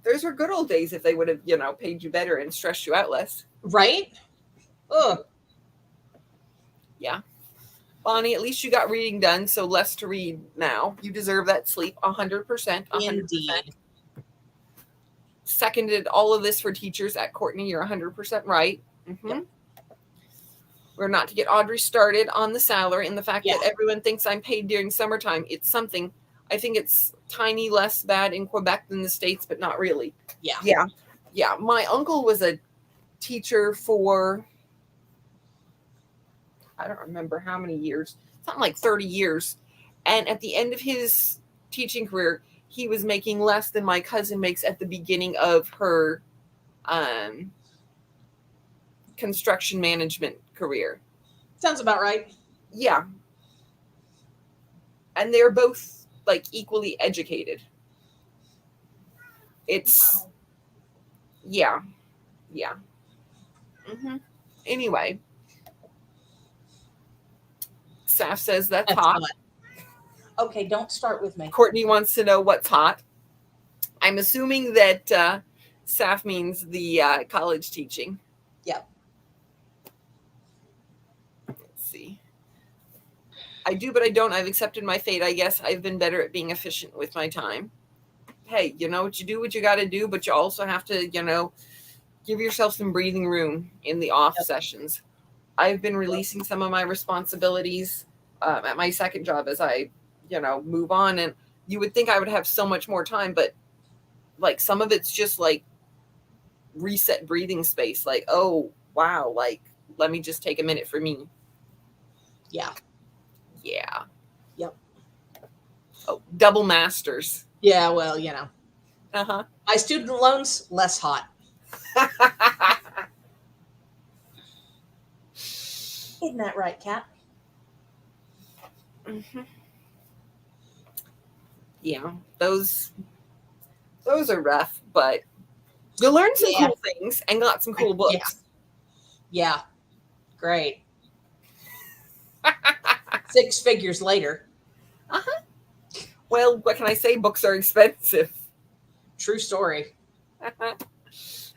Those were good old days if they would have, paid you better and stressed you out less. Right? Ugh. Yeah. Bonnie, at least you got reading done, so less to read now. You deserve that sleep 100%. Indeed. Seconded all of this for teachers at Courtney. You're 100% right. Mm-hmm. Yep. We're not to get Audrey started on the salary and the fact that everyone thinks I'm paid during summertime. It's something. I think it's tiny less bad in Quebec than the States, but not really. Yeah. My uncle was a teacher for, I don't remember how many years, something like 30 years. And at the end of his teaching career, he was making less than my cousin makes at the beginning of her construction management career. Sounds about right. Yeah. And they're both like equally educated. It's, yeah. Mm-hmm. Anyway. Saf says that's hot. Okay, don't start with me. Courtney wants to know what's hot. I'm assuming that Saf means the college teaching. Yep. Let's see. I do, but I don't. I've accepted my fate. I guess I've been better at being efficient with my time. Hey, you know what you do, what you got to do, but you also have to, give yourself some breathing room in the off sessions. I've been releasing some of my responsibilities at my second job as I, move on. And you would think I would have so much more time, but like some of it's just like reset breathing space. Like, oh, wow. Like, let me just take a minute for me. Yeah. Yep. Oh, double masters. Yeah, well, Uh-huh. My student loans, less hot. Isn't that right, Kat? Mm-hmm. Yeah, those are rough, but you learned some cool things and got some cool books. Yeah. Great. 6 figures later. Uh-huh. Well, what can I say? Books are expensive. True story.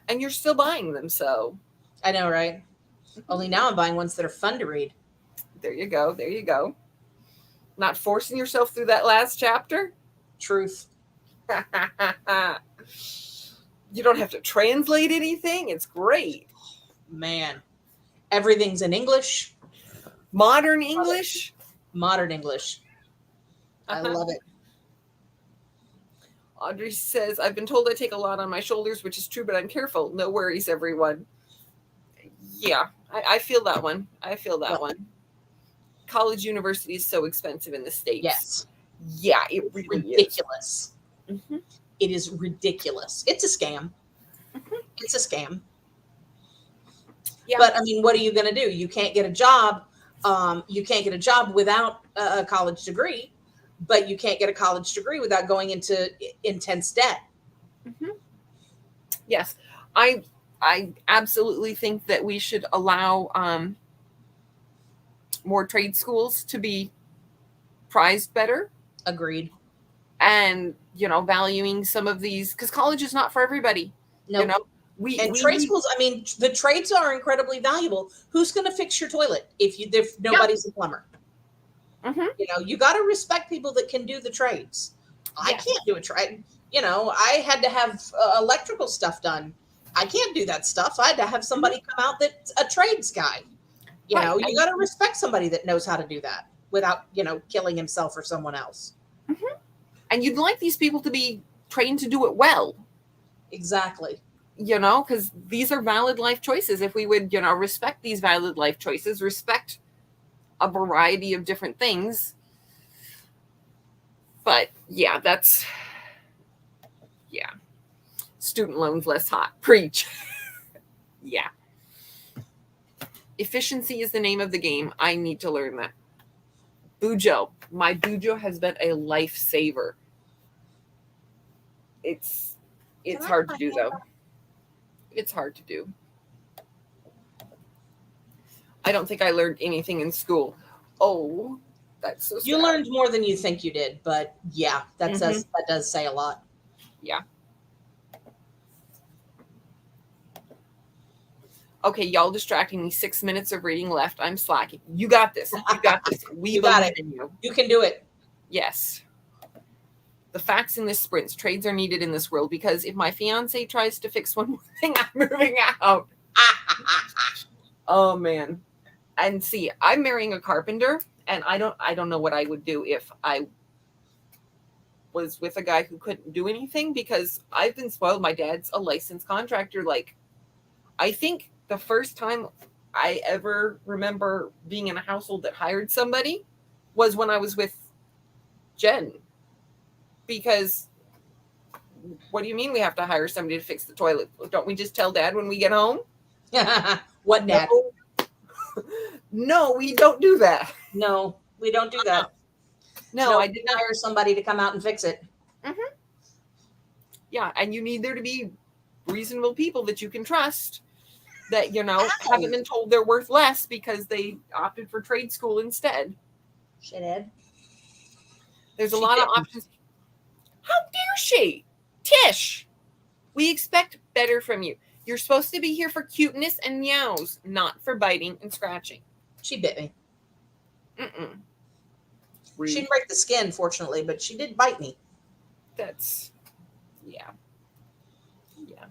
And you're still buying them, so. I know, right? Only now I'm buying ones that are fun to read. There you go. Not forcing yourself through that last chapter? Truth. You don't have to translate anything. It's great. Man. Everything's in English. Modern English? Modern English. I love it. Audrey says, I've been told I take a lot on my shoulders, which is true, but I'm careful. No worries, everyone. Yeah, I feel that one. One. College university is so expensive in the States. Yes. Yeah, it really ridiculous. Is. Mm-hmm. It is ridiculous. It's a scam. Mm-hmm. It's a scam. Yeah. But I mean, what are you going to do? You can't get a job. You can't get a job without a college degree, but you can't get a college degree without going into intense debt. Mm-hmm. Yes, I absolutely think that we should allow more trade schools to be prized better. Agreed. And, valuing some of these, because college is not for everybody. No. Nope. Trade schools, I mean, the trades are incredibly valuable. Who's going to fix your toilet if nobody's a plumber? Mm-hmm. You got to respect people that can do the trades. I can't do a trade. I had to have electrical stuff done. I can't do that stuff. I had to have somebody come out that's a trades guy. You got to respect somebody that knows how to do that without, killing himself or someone else. Mm-hmm. And you'd like these people to be trained to do it well. Exactly. Because these are valid life choices. If we would, respect these valid life choices, respect a variety of different things. But, Yeah, that's, yeah. Student loans less hot. Preach. Yeah. Efficiency is the name of the game. I need to learn that. Bujo. My Bujo has been a lifesaver. It's hard to do, though. It's hard to do. I don't think I learned anything in school. Oh, that's so sad. You learned more than you think you did, but yeah, that does say a lot. Yeah. Okay, y'all distracting me. 6 minutes of reading left. I'm slacking. You got this. You got this. We believe in you. You can do it. Yes. The facts in this sprint. Trades are needed in this world because if my fiance tries to fix one more thing, I'm moving out. Oh, man. And see, I'm marrying a carpenter, and I don't know what I would do if I was with a guy who couldn't do anything, because I've been spoiled. My dad's a licensed contractor. Like, I think the first time I ever remember being in a household that hired somebody was when I was with Jen. Because what do you mean we have to hire somebody to fix the toilet? Don't we just tell Dad when we get home? What, Dad? No, we don't do that. No, we don't do that. No, I did not hire somebody to come out and fix it. Mm-hmm. Yeah, and you need there to be reasonable people that you can trust, that, haven't been told they're worth less because they opted for trade school instead. Shithead. There's a lot of options. How dare she? Tish, we expect better from you. You're supposed to be here for cuteness and meows, not for biting and scratching. She bit me. Mm-mm. She didn't break the skin, fortunately, but she did bite me. That's, yeah. Yeah.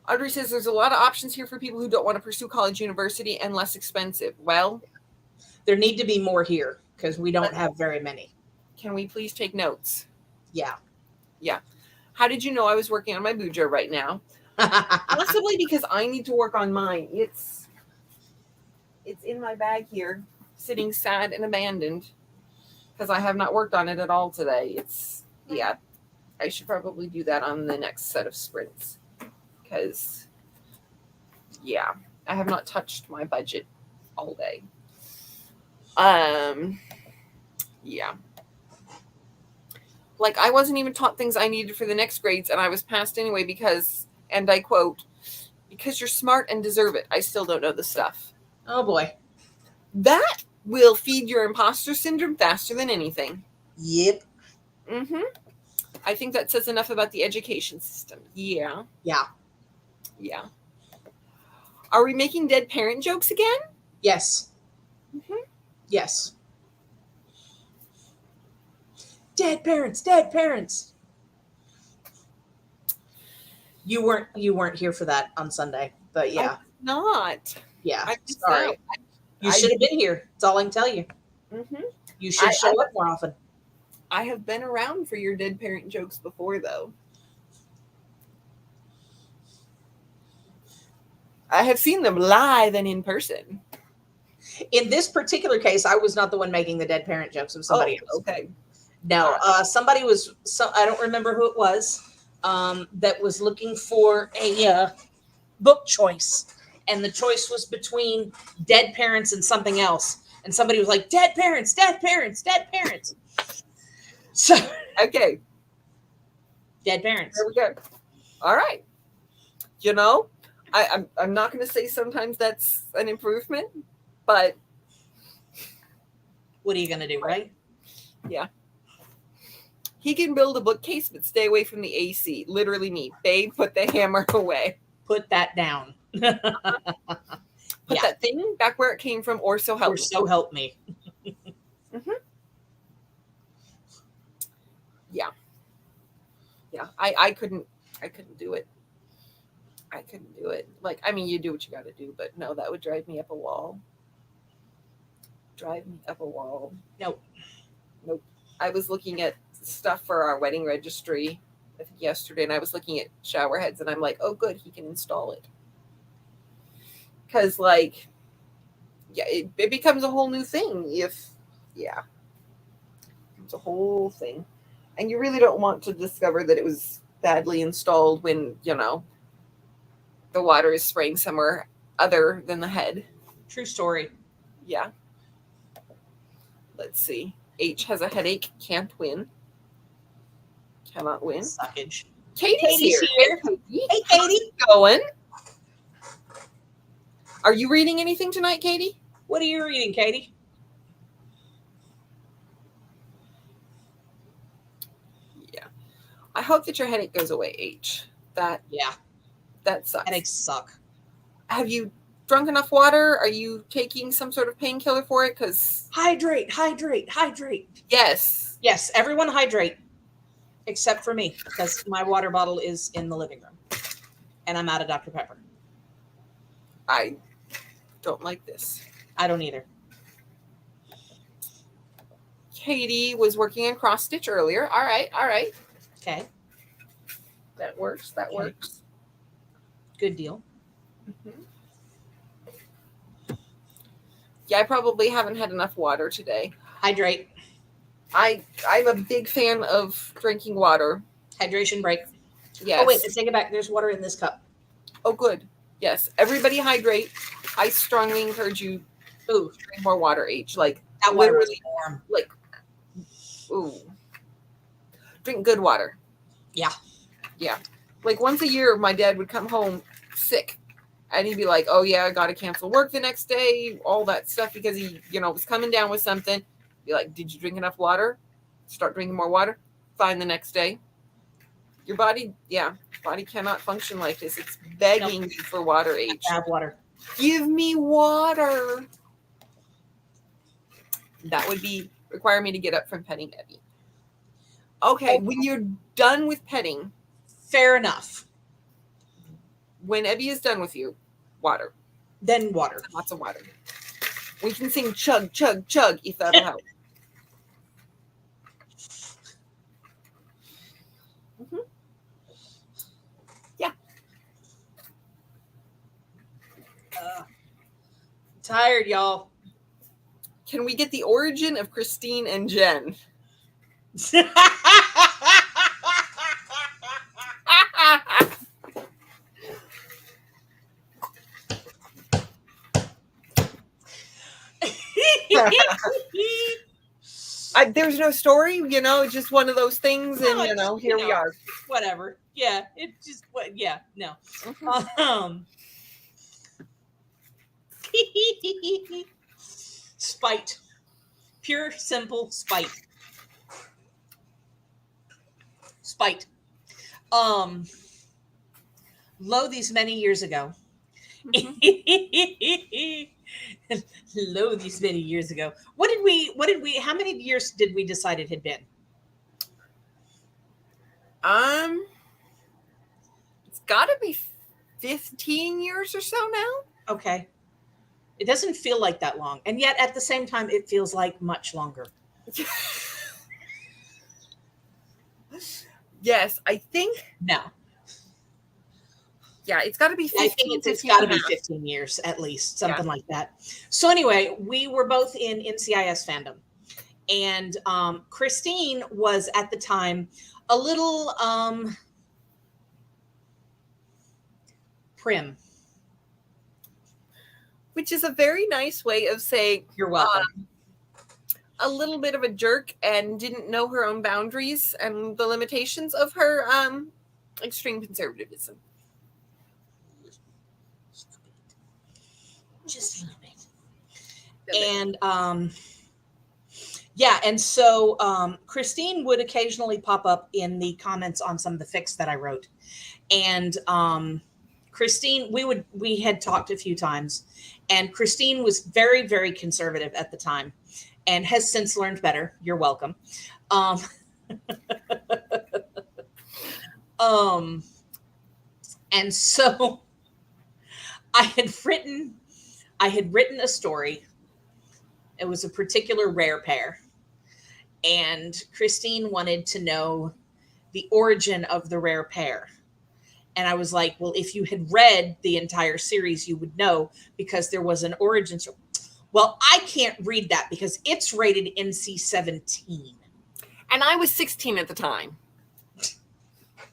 Audrey says there's a lot of options here for people who don't want to pursue college, university, and less expensive. Well, there need to be more here because we don't have very many. Can we please take notes? Yeah. Yeah. How did you know I was working on my Bujo right now? Possibly because I need to work on mine. It's in my bag here, sitting sad and abandoned because I have not worked on it at all today. Yeah, I should probably do that on the next set of sprints because, yeah, I have not touched my budget all day. Yeah. Like, I wasn't even taught things I needed for the next grades, and I was passed anyway because, and I quote, because you're smart and deserve it. I still don't know the stuff. Oh, boy. That will feed your imposter syndrome faster than anything. Yep. Mm-hmm. I think that says enough about the education system. Yeah. Yeah. Yeah. Are we making dead parent jokes again? Yes. Mm-hmm. Yes. Dead parents, dead parents. You weren't here for that on Sunday, but yeah. Not. Yeah. I'm sorry. You should have been here. That's all I can tell you. Mm-hmm. You should show up more often. I have been around for your dead parent jokes before, though. I have seen them live and in person. In this particular case, I was not the one making the dead parent jokes. It was somebody else. Okay. No, somebody was. I don't remember who it was. That was looking for a book choice, and the choice was between dead parents and something else. And somebody was like, "Dead parents, dead parents, dead parents." So okay, dead parents. There we go. All right. I'm not going to say sometimes that's an improvement, but what are you going to do, right? Yeah. He can build a bookcase, but stay away from the AC. Literally me. Babe, put the hammer away. Put that down. Put that thing back where it came from, or so help me. So help me. Mm-hmm. Yeah. Yeah. I couldn't do it. I couldn't do it. Like, I mean, you do what you got to do, but no, that would drive me up a wall. Nope. I was looking at stuff for our wedding registry, I think yesterday, and I was looking at shower heads, and I'm like, oh, good, he can install it. Because, like, yeah, it becomes a whole new thing if, yeah. It's a whole thing. And you really don't want to discover that it was badly installed when, the water is spraying somewhere other than the head. True story. Yeah. Let's see. H has a headache, can't win. Cannot win. Suckage. Katie's here. Hey, Katie. Going. Are you reading anything tonight, Katie? What are you reading, Katie? Yeah. I hope that your headache goes away, H. That sucks. Headaches suck. Have you drunk enough water? Are you taking some sort of painkiller for it? Because hydrate. Yes. Yes, everyone hydrate. Except for me, because my water bottle is in the living room. And I'm out of Dr. Pepper. I don't like this. I don't either. Katie was working in cross stitch earlier. All right. Okay. That works. Good deal. Mm-hmm. Yeah, I probably haven't had enough water today. Hydrate. I'm a big fan of drinking water. Hydration break. Yes. Oh, wait, let's take it back. There's water in this cup. Oh, good. Yes. Everybody hydrate. I strongly encourage you to drink more water, H. Like, that water is warm. Like, drink good water. Yeah. Like, once a year, my dad would come home sick. And he'd be like, oh, yeah, I got to cancel work the next day, all that stuff, because he, was coming down with something. Be like, did you drink enough water? Start drinking more water. Fine the next day. Your body cannot function like this. It's begging you for water, H. Have water. Give me water. That would require me to get up from petting Evie. Okay, when you're done with petting. Fair enough. When Evie is done with you, water. Then water. Lots of water. We can sing chug, chug, chug if that'll help. Mm-hmm. Yeah. Tired, y'all. Can we get the origin of Christine and Jen? There's no story, just one of those things, and here we are. Whatever. Yeah, it just no. Mm-hmm. Spite. Pure, simple spite. Lo, these many years ago. Lo, these many years ago. How many years did we decide it had been? It's gotta be 15 years or so now. Okay. It doesn't feel like that long. And yet at the same time, it feels like much longer. Yes, I think. No. Yeah, it's got to be 15. I think it's got to be 15 years at least, something like that. So anyway, we were both in NCIS fandom. And Christine was at the time a little prim. Which is a very nice way of saying you're welcome. A little bit of a jerk and didn't know her own boundaries and the limitations of her extreme conservatism. Just a little bit. And and so Christine would occasionally pop up in the comments on some of the fics that I wrote. And Christine, we had talked a few times, and Christine was very, very conservative at the time and has since learned better. You're welcome. And so I had written a story. It was a particular rare pair. And Christine wanted to know the origin of the rare pair. And I was like, well, if you had read the entire series, you would know, because there was an origin story. Well, I can't read that because it's rated NC-17. And I was 16 at the time.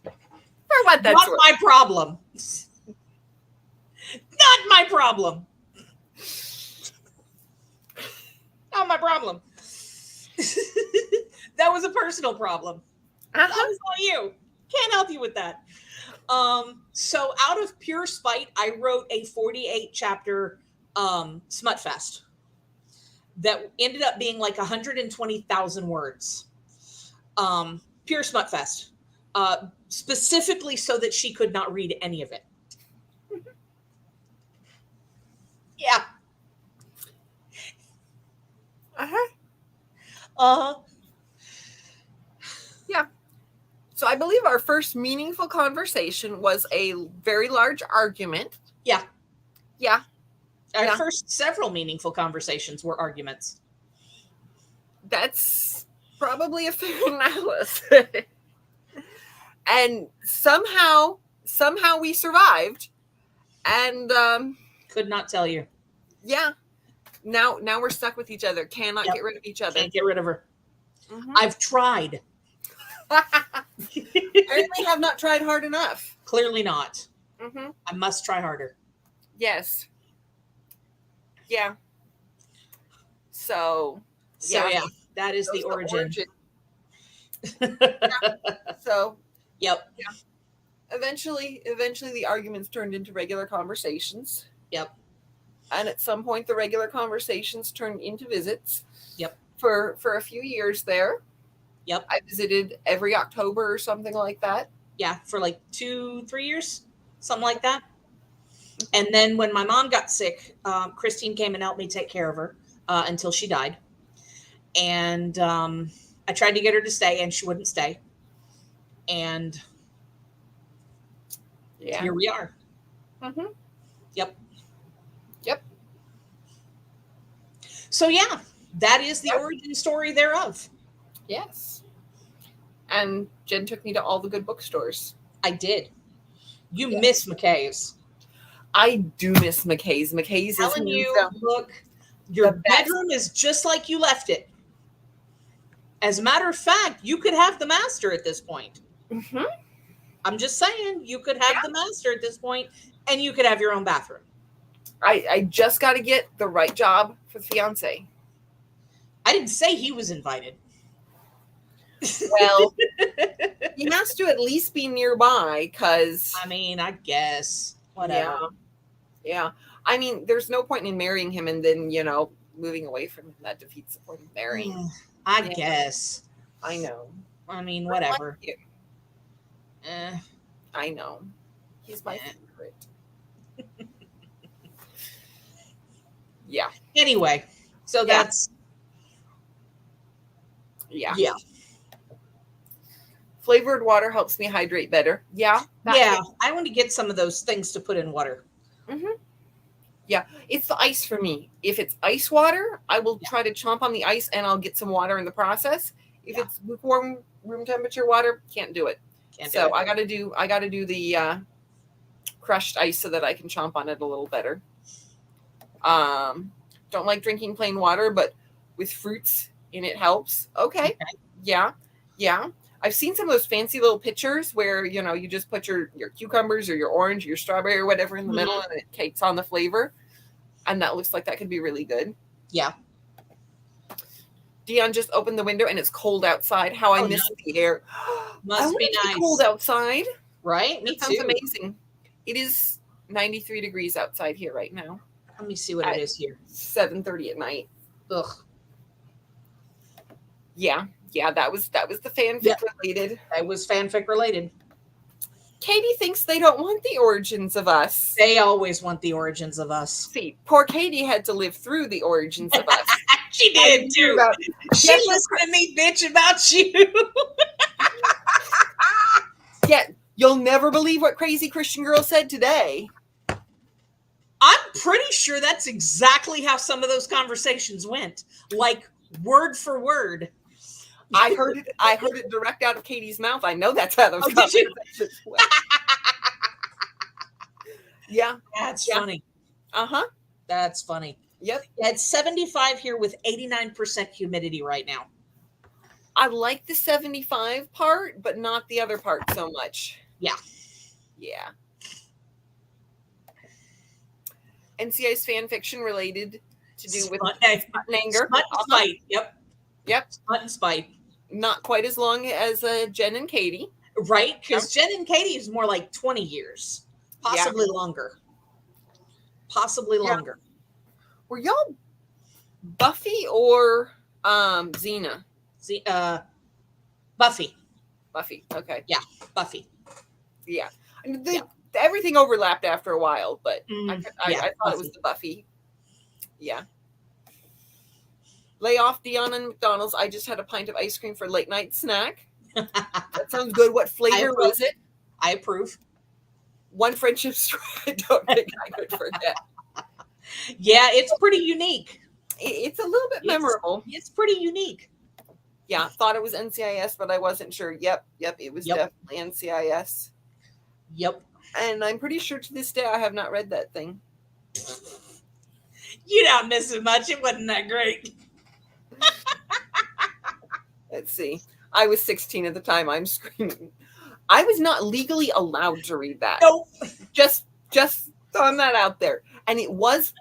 For what that's Not worth. my problem. Not my problem. Not my problem. That was a personal problem. That was on you. Can't help you with that. So out of pure spite, I wrote a 48 chapter smut fest that ended up being like 120,000 words. Pure smut fest. Specifically so that she could not read any of it. Yeah. Yeah. So I believe our first meaningful conversation was a very large argument. Yeah. Yeah. Our first several meaningful conversations were arguments. That's probably a fair analysis. And somehow we survived. And could not tell you. Yeah. Now we're stuck with each other. Cannot get rid of each other. Can't get rid of her. I've tried. Apparently have not tried hard enough. Clearly not. I must try harder. Yes. Yeah. So yeah, that is the origin. So yep. Yeah. Eventually the arguments turned into regular conversations. Yep. And at some point the regular conversations turned into visits. Yep. For a few years there. Yep. I visited every October or something like that. Yeah, for like 2-3 years, something like that. And then when my mom got sick, Christine came and helped me take care of her until she died. And I tried to get her to stay, and she wouldn't stay. And here we are. Yep. So yeah, that is the origin story thereof. Yes. And Jen took me to all the good bookstores. I did. You miss McKay's. I do miss McKay's. McKay's is telling you, look, your bedroom is just like you left it. As a matter of fact, you could have the master at this point. I'm just saying, you could have the master at this point, and you could have your own bathroom. I just got to get the right job for the fiance. I didn't say he was invited. Well, he has to at least be nearby, because I mean, I guess whatever. Yeah. I mean, there's no point in marrying him and then moving away from him. That defeats the point of marrying. I guess. I know. I mean, whatever. I know. He's my favorite. Yeah. Anyway, so that's yeah. Flavored water helps me hydrate better. Yeah. I want to get some of those things to put in water. Yeah, it's the ice for me. If it's ice water, I will try to chomp on the ice and I'll get some water in the process. If it's lukewarm room temperature water, can't do it. I got to do the crushed ice so that I can chomp on it a little better. Don't like drinking plain water, but with fruits in it helps. Okay. Yeah. I've seen some of those fancy little pitchers where, you just put your cucumbers or your orange, or your strawberry or whatever in the middle, and it takes on the flavor. And that looks like that could be really good. Yeah. Dion just opened the window and it's cold outside. How I miss the air. Must be nice. Cold outside. Right? Me too. Sounds amazing. It is 93 degrees outside here right now. Let me see what it is here. 7:30 at night. Ugh. Yeah, that was the fanfic related. That was fanfic related. Katie thinks they don't want the origins of us. They always want the origins of us. See, poor Katie had to live through the origins of us. She did too. She listened to me bitch about you. Yeah, you'll never believe what crazy Christian girl said today. I'm pretty sure that's exactly how some of those conversations went. Like word for word. I heard it direct out of Katie's mouth. I know that's how those conversations went. Yeah. That's funny. That's funny. Yep. It's 75 here with 89% humidity right now. I like the 75 part, but not the other part so much. Yeah. Yeah. NCIS fan fiction related to do with Smut and anger. and spite. Yep. Yep. Smut and spite. Not quite as long as Jen and Katie. Right? Because Jen and Katie is more like 20 years. Possibly longer. Possibly longer. Were y'all Buffy or Xena? Buffy. Buffy. Okay. Yeah, Buffy. Yeah. Everything overlapped after a while, but I thought it was the Buffy. Yeah. Lay off Dion and McDonald's. I just had a pint of ice cream for late night snack. That sounds good. What flavor was it? I approve. One friendship story I don't think I could forget. Yeah, it's pretty unique. It's a little bit memorable. It's pretty unique. Yeah, thought it was NCIS, but I wasn't sure. Yep, it was definitely NCIS. Yep. And I'm pretty sure to this day I have not read that thing. You're not missing much. It wasn't that great. Let's see. I was 16 at the time. I'm screaming. I was not legally allowed to read that. Nope. Just throwing that out there. And it was,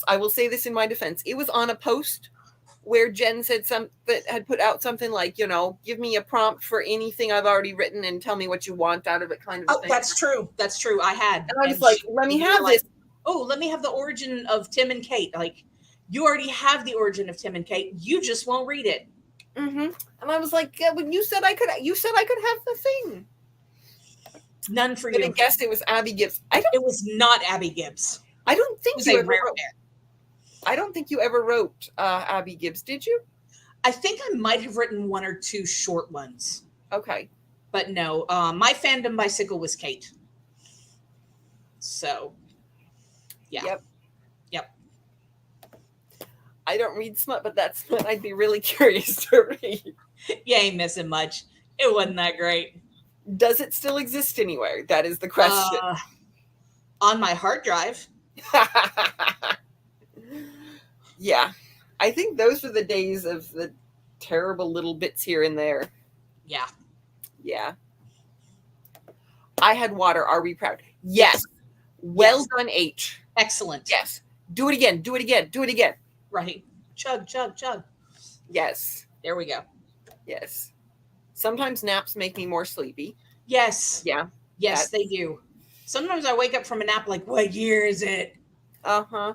I will say this in my defense, it was on a post where Jen said had put out something like, give me a prompt for anything I've already written and tell me what you want out of it kind of thing. That's true. That's true. I had. And I was like, let me have this. Oh, let me have the origin of Tim and Kate. Like, you already have the origin of Tim and Kate. You just won't read it. Mm-hmm. And I was like, when you said I could have the thing. None for you. I guess it was Abby Gibbs. It was not Abby Gibbs. I don't think you ever wrote. I don't think you ever wrote Abby Gibbs, did you? I think I might have written one or two short ones. Okay. But no, my fandom bicycle was Kate. So, yeah. Yep. I don't read smut, but that's what I'd be really curious to read. You ain't missing much. It wasn't that great. Does it still exist anywhere? That is the question. On my hard drive. Yeah. I think those were the days of the terrible little bits here and there. Yeah. Yeah. I had water. Are we proud? Yes. Well done, H. Excellent. Yes. Do it again. Do it again. Do it again. Right. Chug, chug, chug. Yes. There we go. Yes. Sometimes naps make me more sleepy. Yes. Yeah. Yes, they do. Sometimes I wake up from a nap like, what year is it? Uh-huh.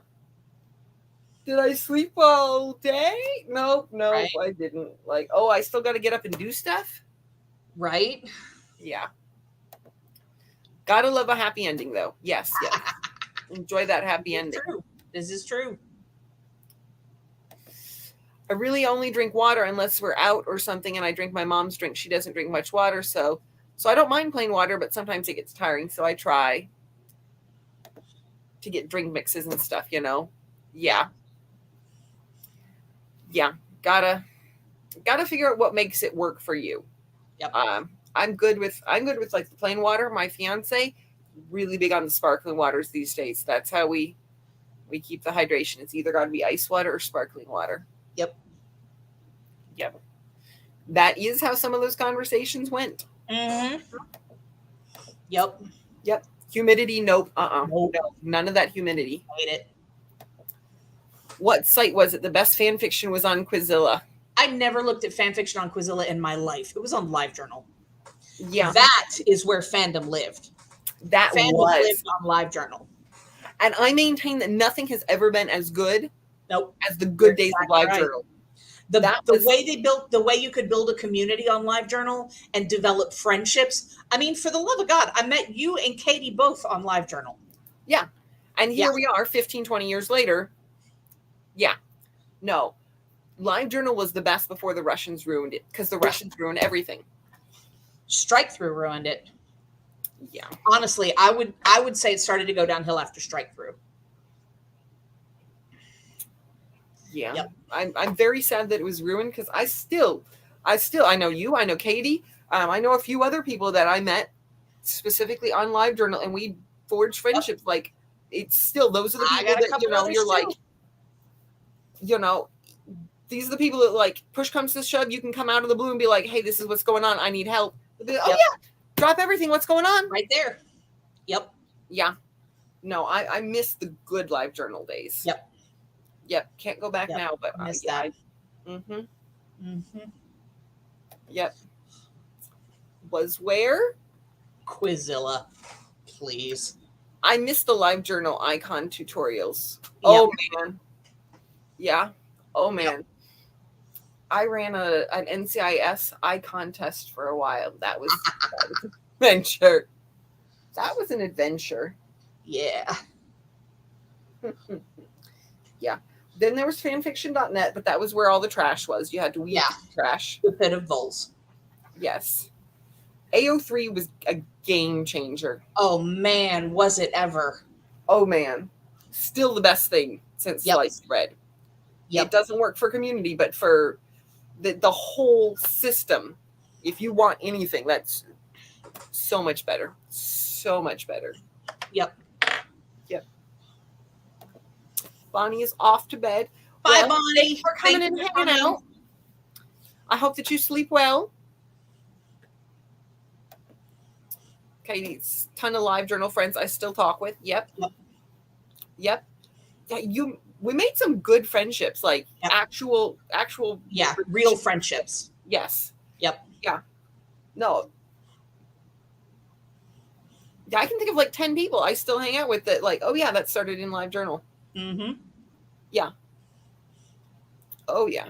Did I sleep all day? No, right. I didn't. Like, I still got to get up and do stuff? Right? Yeah. Gotta love a happy ending, though. Yes. Enjoy that happy ending. True. This is true. I really only drink water unless we're out or something, and I drink my mom's drink. She doesn't drink much water, so I don't mind plain water, but sometimes it gets tiring, so I try to get drink mixes and stuff, Yeah. Yeah. Gotta figure out what makes it work for you. Yep. I'm good with like the plain water. My fiance really big on the sparkling waters these days. That's how we keep the hydration. It's either got to be ice water or sparkling water. Yep. That is how some of those conversations went. Mm-hmm. Yep. Humidity, nope. Nope. No, none of that humidity. Hate it. What site was it? The best fan fiction was on Quizilla. I never looked at fan fiction on Quizilla in my life. It was on LiveJournal. Yeah. That is where fandom lived. Fandom lived on LiveJournal. And I maintain that nothing has ever been as good as the good days of LiveJournal. Right. The way you could build a community on LiveJournal and develop friendships. I mean, for the love of God, I met you and Katie both on LiveJournal. Yeah. And here we are 15, 20 years later. Yeah. No. LiveJournal was the best before the Russians ruined it, because the Russians ruined everything. Strikethrough ruined it. Yeah. Honestly, I would say it started to go downhill after Strikethrough. Yeah. Yep. I'm very sad that it was ruined, because I know you, I know Katie, I know a few other people that I met specifically on LiveJournal, and we forged friendships. Yep. Like, it's still, those are the people that, you're like, These are the people that, like, push comes to shove, you can come out of the blue and be like, hey, this is what's going on. I need help. Oh, Yep. yeah. Drop everything. What's going on? Right there. Yep. Yeah. No, I miss the good live journal days. Yep. Yep. Can't go back now, but miss yeah. that. Yep. Was where? Quizilla, please. I miss the live journal icon tutorials. Yep. Oh, man. Yeah. Oh, man. Yep. I ran an NCIS icon test for a while. That was an adventure. That was an adventure. Yeah. Yeah. Then there was fanfiction.net, but that was where all the trash was. You had to weed the trash. The pit of voles. Yes. AO3 was a game changer. Oh, man, was it ever. Oh, man. Still the best thing since sliced bread. It doesn't work for community, but for the whole system, if you want anything, that's so much better. So much better. Yep. Bonnie is off to bed. Bye, Bonnie. Thanks for coming and hanging out. I hope that you sleep well. Katie's ton of live journal friends I still talk with. Yep. Yeah, we made some good friendships, like actual real friendships. Yes. Yep. Yeah. No. Yeah, I can think of like 10 people I still hang out with that, like, oh yeah, that started in live journal. Mm-hmm. Yeah. Oh yeah.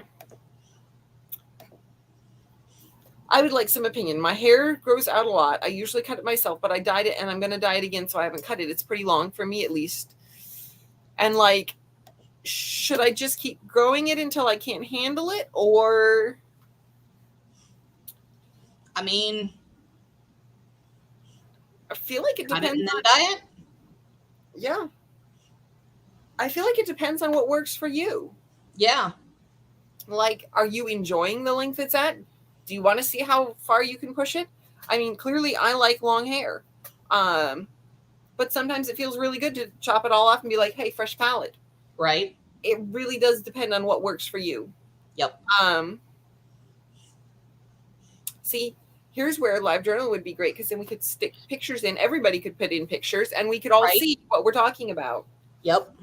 I would like some opinion. My hair grows out a lot. I usually cut it myself, but I dyed it and I'm going to dye it again, so I haven't cut it. It's pretty long for me, at least. And like, should I just keep growing it until I can't handle it? Or, I mean, I feel like it depends on diet. Yeah. I feel like it depends on what works for you. Yeah. Like, are you enjoying the length it's at? Do you want to see how far you can push it? I mean, clearly I like long hair. But sometimes it feels really good to chop it all off and be like, hey, fresh palette. Right. It really does depend on what works for you. Yep. See, here's where live journal would be great, because then we could stick pictures in. Everybody could put in pictures and we could all see what we're talking about. Yep.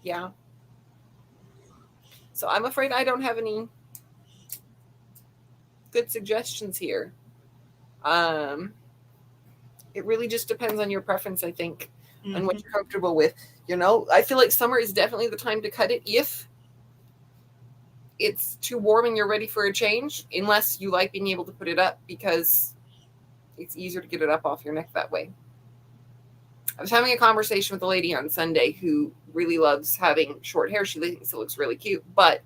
Yeah. So I'm afraid I don't have any good suggestions here. It really just depends on your preference, I think, and what you're comfortable with. You know, I feel like summer is definitely the time to cut it if it's too warm and you're ready for a change, unless you like being able to put it up, because it's easier to get it up off your neck that way. I was having a conversation with a lady on Sunday who really loves having short hair. She thinks it looks really cute, but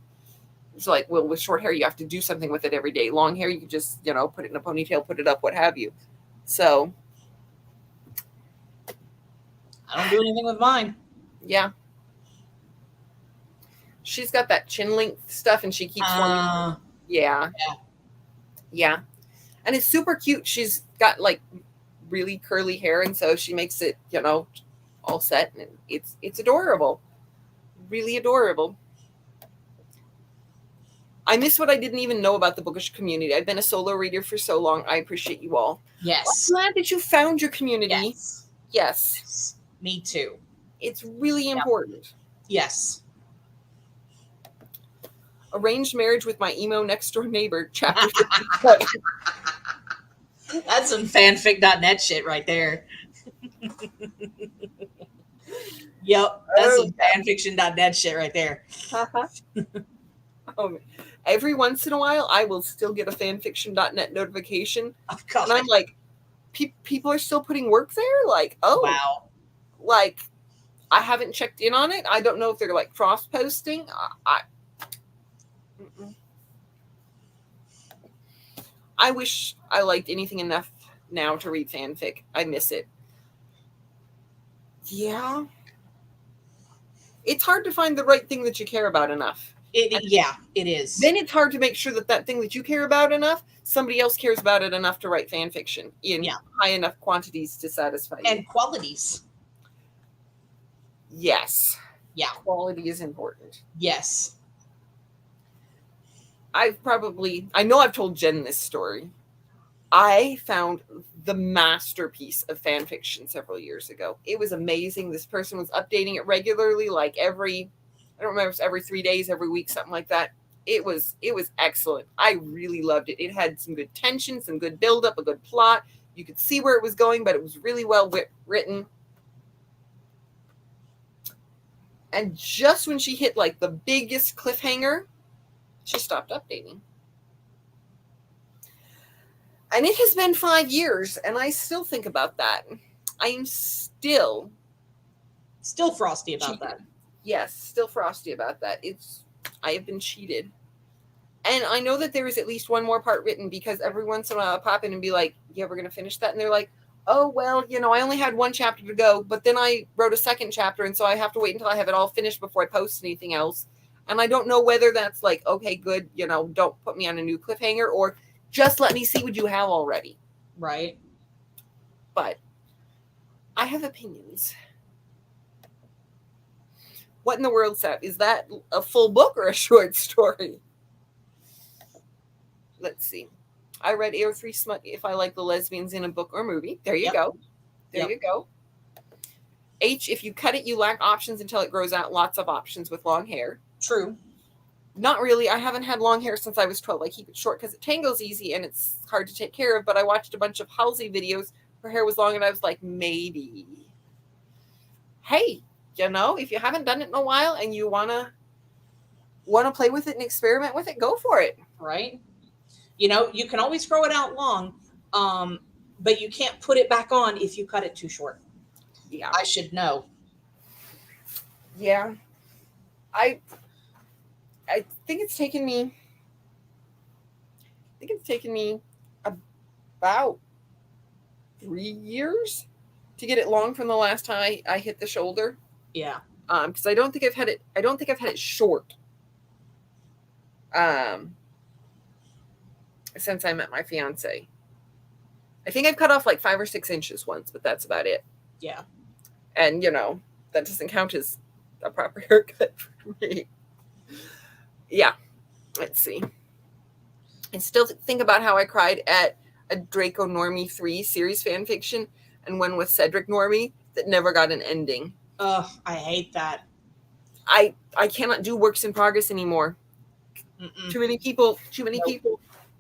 it's like, well, with short hair, you have to do something with it every day. Long hair, you can just, you know, put it in a ponytail, put it up, what have you. So I don't do anything with mine. Yeah. She's got that chin length stuff and she keeps wanting. Yeah. And it's super cute. She's got like really curly hair, and so she makes it, you know, all set, and it's adorable. Really adorable. I miss what I didn't even know about the bookish community. I've been a solo reader for so long. I appreciate you all. Yes. I'm glad that you found your community. Yes. Me too. It's really important. Yes. Arranged marriage with my emo next door neighbor, chapter 57. That's some fanfic.net shit right there. Yep. That's some fanfiction.net shit right there. Every once in a while, I will still get a fanfiction.net notification. Oh, God. And I'm like, people are still putting work there? Like, oh. Wow. Like, I haven't checked in on it. I don't know if they're like cross-posting. I wish I liked anything enough now to read fanfic. I miss it. Yeah. It's hard to find the right thing that you care about enough. It is. Then it's hard to make sure that thing that you care about enough, somebody else cares about it enough to write fan fiction in high enough quantities to satisfy you. And qualities. Yes. Yeah. Quality is important. Yes. I know I've told Jen this story. I found the masterpiece of fan fiction several years ago. It was amazing. This person was updating it regularly, like I don't remember, if it's every 3 days, every week, something like that. It was excellent. I really loved it. It had some good tension, some good buildup, a good plot. You could see where it was going, but it was really well written. And just when she hit like the biggest cliffhanger, she stopped updating. And it has been 5 years, and I still think about that. I am still frosty about cheated. that. Yes, still frosty about that. I have been cheated. And I know that there is at least one more part written, because every once in a while I'll pop in and be like, yeah, we're going to finish that. And they're like, oh, well, I only had one chapter to go, but then I wrote a second chapter, and so I have to wait until I have it all finished before I post anything else. And I don't know whether that's like, okay, good, don't put me on a new cliffhanger, or just let me see what you have already. Right. But I have opinions. What in the world, Seth? Is that a full book or a short story? Let's see. I read AO3 smut if I like the lesbians in a book or movie. There you go. There you go. H, if you cut it, you lack options until it grows out. Lots of options with long hair. True. Not really. I haven't had long hair since I was 12. I keep it short because it tangles easy and it's hard to take care of. But I watched a bunch of Halsey videos. Her hair was long, and I was like, maybe. Hey, if you haven't done it in a while and you wanna play with it and experiment with it, go for it. Right. You can always grow it out long, but you can't put it back on if you cut it too short. Yeah, I should know. Yeah, I think it's taken me. About 3 years to get it long from the last time I hit the shoulder. Yeah. Because I don't think I've had it short. Since I met my fiance. I think I've cut off like 5 or 6 inches once, but that's about it. Yeah. And that doesn't count as a proper haircut for me. Yeah. Let's see. I still think about how I cried at a Draco Normie 3 series fan fiction and one with Cedric Normie that never got an ending. Ugh, I hate that. I cannot do works in progress anymore. Mm-mm. Too many people.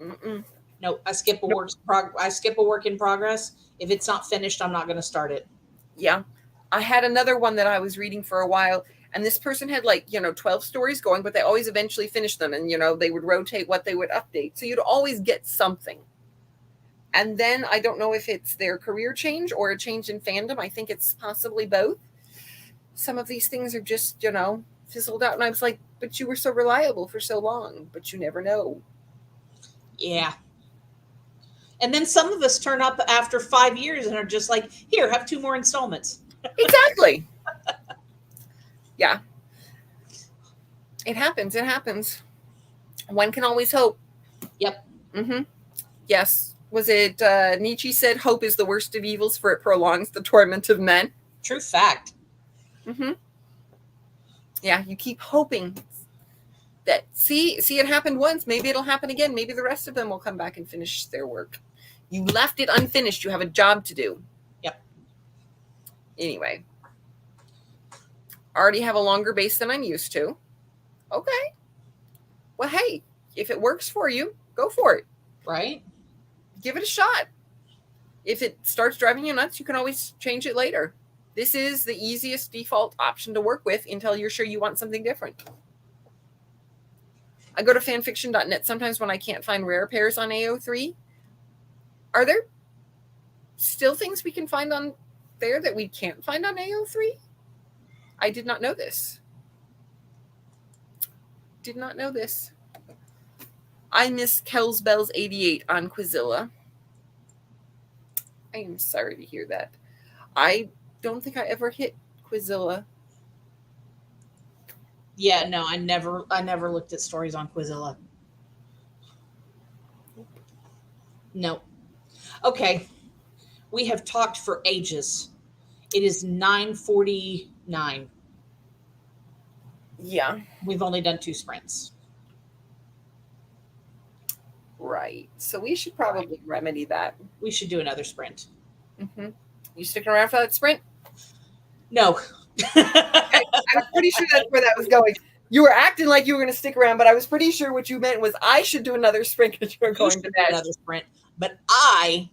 Mm-mm. No, I skip a work in progress. If it's not finished, I'm not going to start it. Yeah. I had another one that I was reading for a while, and this person had 12 stories going, but they always eventually finished them, and they would rotate what they would update. So you'd always get something. And then I don't know if it's their career change or a change in fandom. I think it's possibly both. Some of these things are just, fizzled out. And I was like, but you were so reliable for so long, but you never know. Yeah. And then some of us turn up after 5 years and are just like, here, have 2 more installments. Exactly. Yeah. It happens. One can always hope. Yep. Mm-hmm. Yes. Was it Nietzsche said, hope is the worst of evils, for it prolongs the torment of men? True fact. Mm-hmm. Yeah, you keep hoping that, see it happened once, maybe it'll happen again. Maybe the rest of them will come back and finish their work. You left it unfinished. You have a job to do. Yep. Anyway. Already have a longer base than I'm used to. Okay. Well, hey, if it works for you, go for it. Right. Give it a shot. If it starts driving you nuts, you can always change it later. This is the easiest default option to work with until you're sure you want something different. I go to fanfiction.net sometimes when I can't find rare pairs on AO3. Are there still things we can find on there that we can't find on AO3? I did not know this. I miss Kells Bells 88 on Quizilla. I am sorry to hear that. I don't think I ever hit Quizilla. Yeah, no, I never looked at stories on Quizilla. No. Okay. We have talked for ages. It is 9:49. Yeah. We've only done 2 sprints. Right. So we should probably remedy that. We should do another sprint. Mm-hmm. You sticking around for that sprint? No. I was pretty sure that's where that was going. You were acting like you were going to stick around, but I was pretty sure what you meant was I should do another sprint because you were going to bed. Another sprint, but I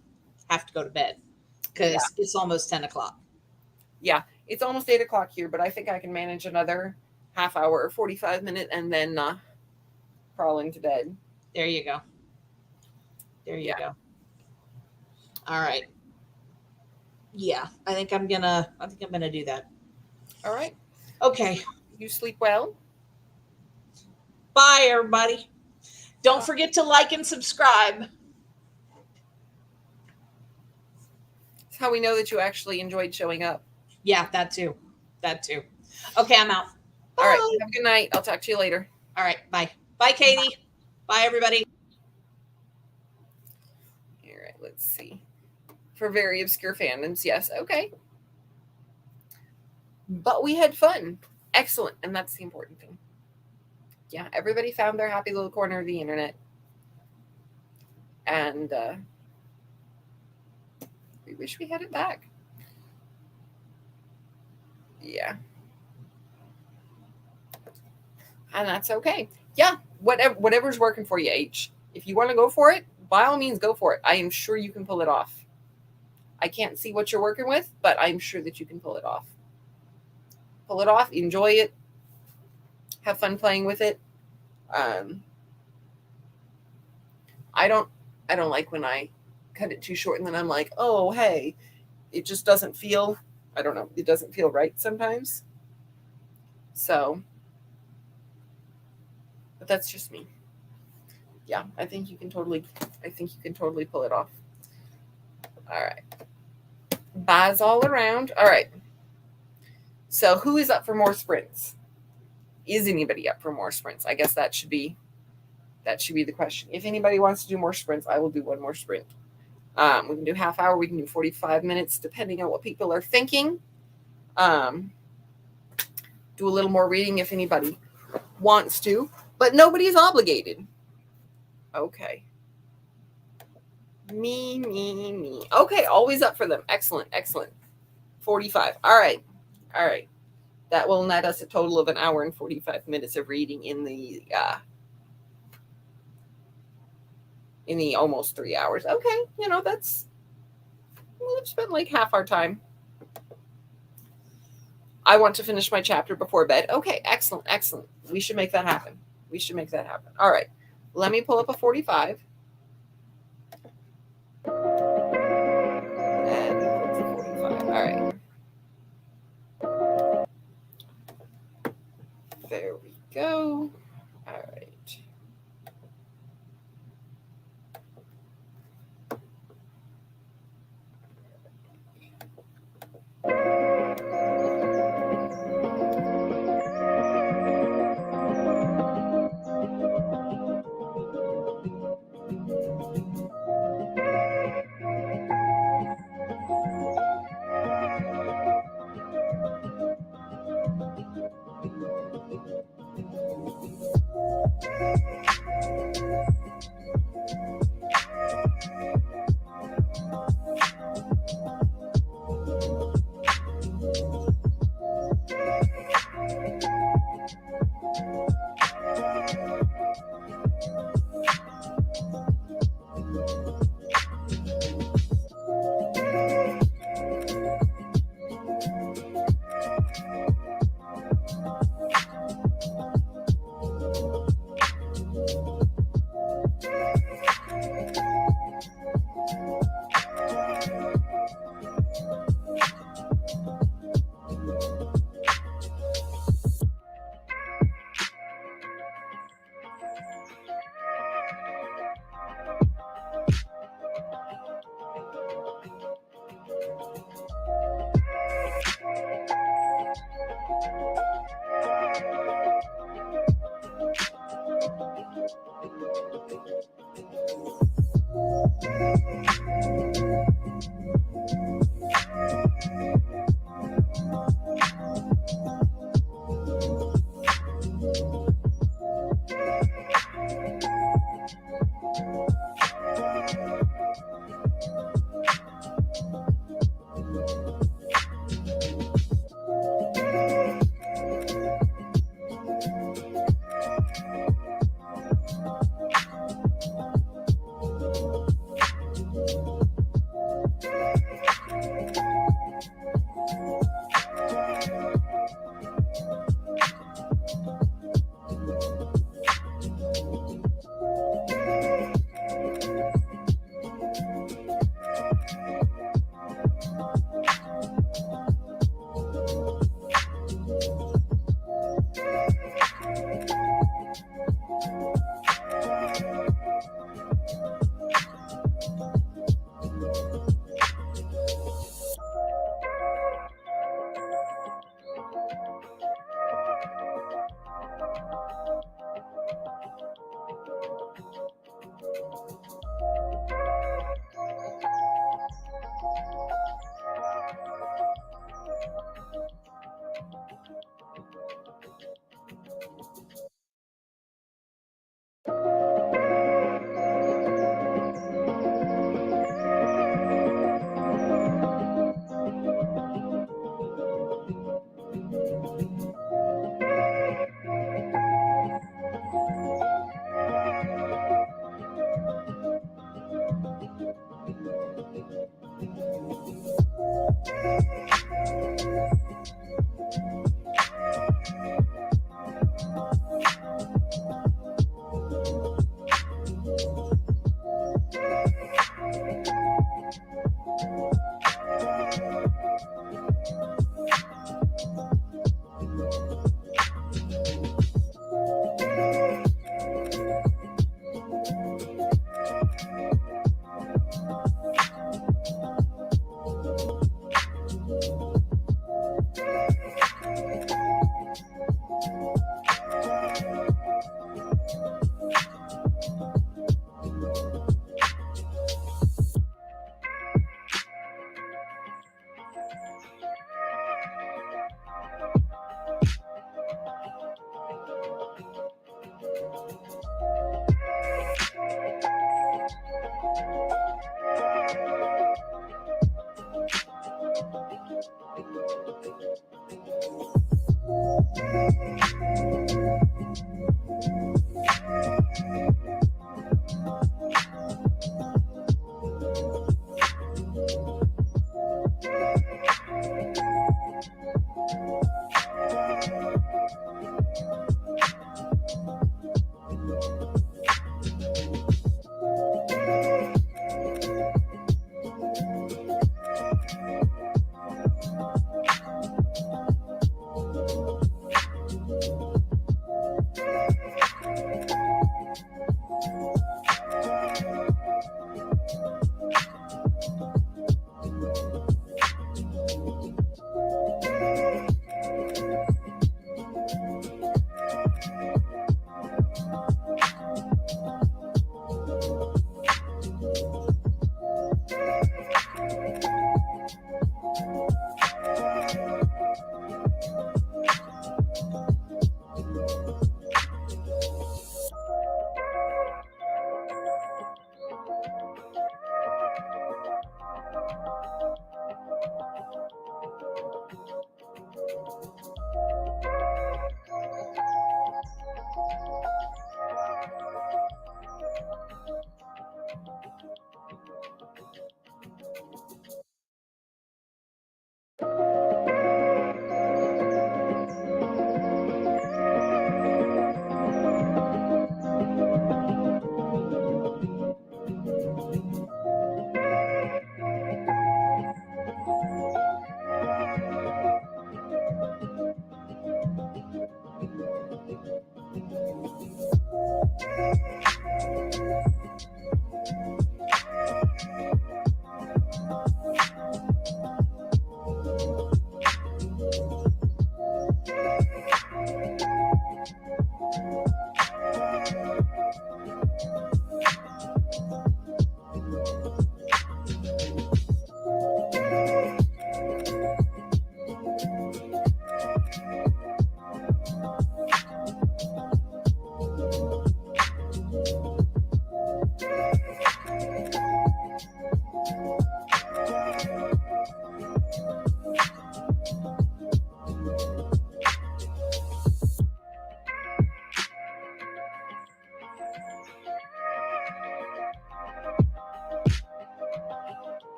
have to go to bed because it's almost 10 o'clock. Yeah, it's almost 8 o'clock here, but I think I can manage another half hour or 45 minutes and then crawl into bed. There you go. There you go. All right. Yeah, I think I'm gonna do that. All right. Okay. You sleep well. Bye, everybody. Don't forget to like and subscribe. It's how we know that you actually enjoyed showing up. Yeah, that too. Okay, I'm out. Bye. All right. Have a good night. I'll talk to you later. All right. Bye. Bye, Katie. Bye, everybody. All right. Let's see. For very obscure fandoms, yes. Okay. But we had fun. Excellent. And that's the important thing. Yeah, everybody found their happy little corner of the internet. And we wish we had it back. Yeah. And that's okay. Yeah, whatever's working for you, H. If you want to go for it, by all means, go for it. I am sure you can pull it off. I can't see what you're working with, but I'm sure that you can pull it off. Pull it off, enjoy it, have fun playing with it. I don't like when I cut it too short and then I'm like, oh, hey, it just doesn't feel, I don't know, it doesn't feel right sometimes. So, but that's just me. Yeah, I think you can totally pull it off. All right. Buys all around. All right. So who is up for more sprints? Is anybody up for more sprints? I guess that should be the question. If anybody wants to do more sprints, I will do one more sprint. We can do half hour. We can do 45 minutes, depending on what people are thinking. Do a little more reading if anybody wants to, but nobody's obligated. Okay. Me. Okay, always up for them. Excellent. 45. All right. That will net us a total of an hour and 45 minutes of reading in the almost 3 hours. Okay, we've spent like half our time. I want to finish my chapter before bed. Okay, excellent. We should make that happen. All right, let me pull up a 45. And 45. All right. There we go. All right.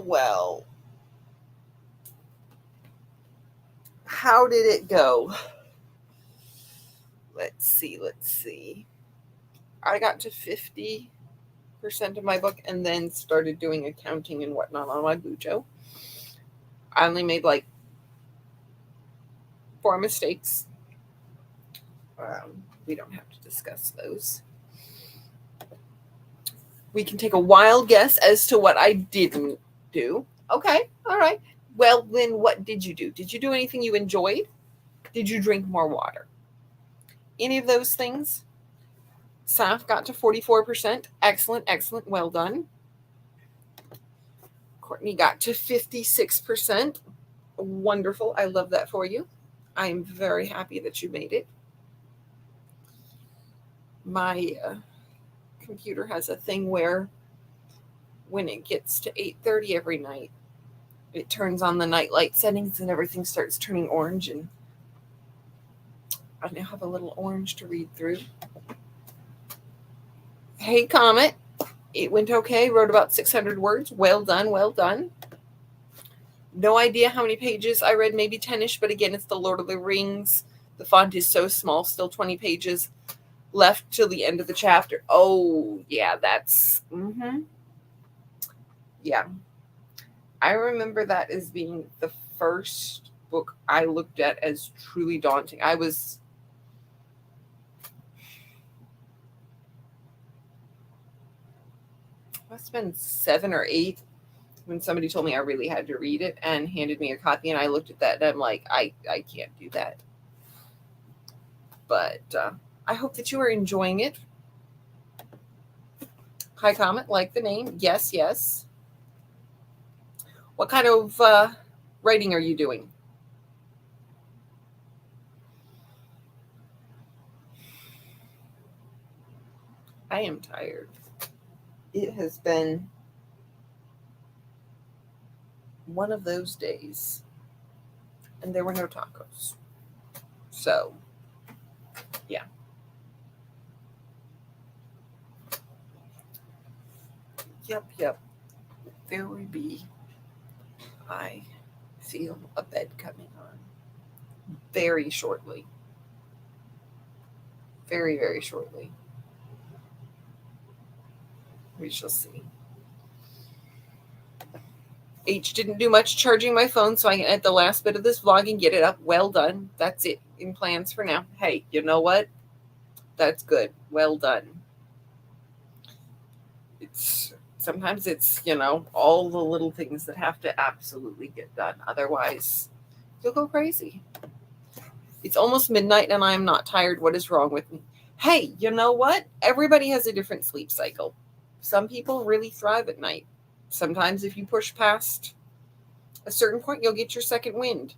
Well. How did it go? Let's see. I got to 50% of my book and then started doing accounting and whatnot on my Bujo. I only made like 4 mistakes. We don't have to discuss those. We can take a wild guess as to what I didn't do. Okay, all right. Well, then what did you do? Did you do anything you enjoyed? Did you drink more water? Any of those things? Saf got to 44%. Excellent. Well done. Courtney got to 56%. Wonderful. I love that for you. I am very happy that you made it. My computer has a thing where when it gets to 8:30 every night, it turns on the nightlight settings and everything starts turning orange, and I now have a little orange to read through. Hey, Comet. It went okay. Wrote about 600 words. Well done. No idea how many pages I read, maybe 10-ish, but again, it's the Lord of the Rings. The font is so small, still 20 pages left till the end of the chapter. Oh, yeah, that's, yeah. I remember that as being the first book I looked at as truly daunting. I must have been 7 or 8 when somebody told me I really had to read it and handed me a copy, and I looked at that and I'm like, I can't do that. But I hope that you are enjoying it. Hi, comment, like the name. Yes, yes. What kind of writing are you doing? I am tired. It has been one of those days, and there were no tacos. So, yeah. Yep. There will be. I feel a bed coming on very shortly. Very, very shortly. We shall see. H didn't do much charging my phone, so I can, at the last bit of this vlog, and get it up. Well done. That's it in plans for now. Hey, you know what? That's good. Well done. Sometimes it's, all the little things that have to absolutely get done. Otherwise, you'll go crazy. It's almost midnight and I'm not tired. What is wrong with me? Hey, you know what? Everybody has a different sleep cycle. Some people really thrive at night. Sometimes if you push past a certain point, you'll get your second wind.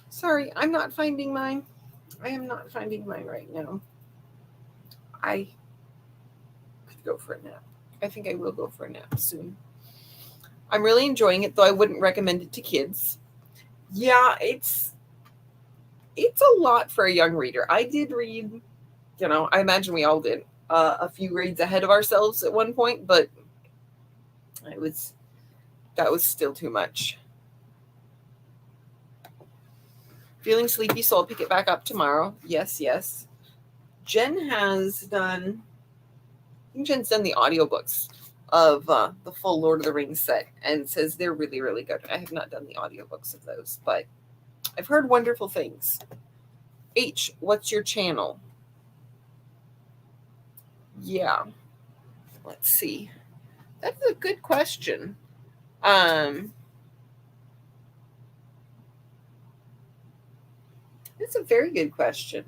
Sorry, I'm not finding mine. I am not finding mine right now. I could go for a nap. I think I will go for a nap soon. I'm really enjoying it, though I wouldn't recommend it to kids. Yeah, it's a lot for a young reader. I did read, I imagine we all did, a few grades ahead of ourselves at one point, but that was still too much. Feeling sleepy, so I'll pick it back up tomorrow. Yes. Jen has done, I think Jen's done the audiobooks of the full Lord of the Rings set and says they're really, really good. I have not done the audiobooks of those, but I've heard wonderful things. H, what's your channel? Yeah. Let's see. That's a good question. That's a very good question.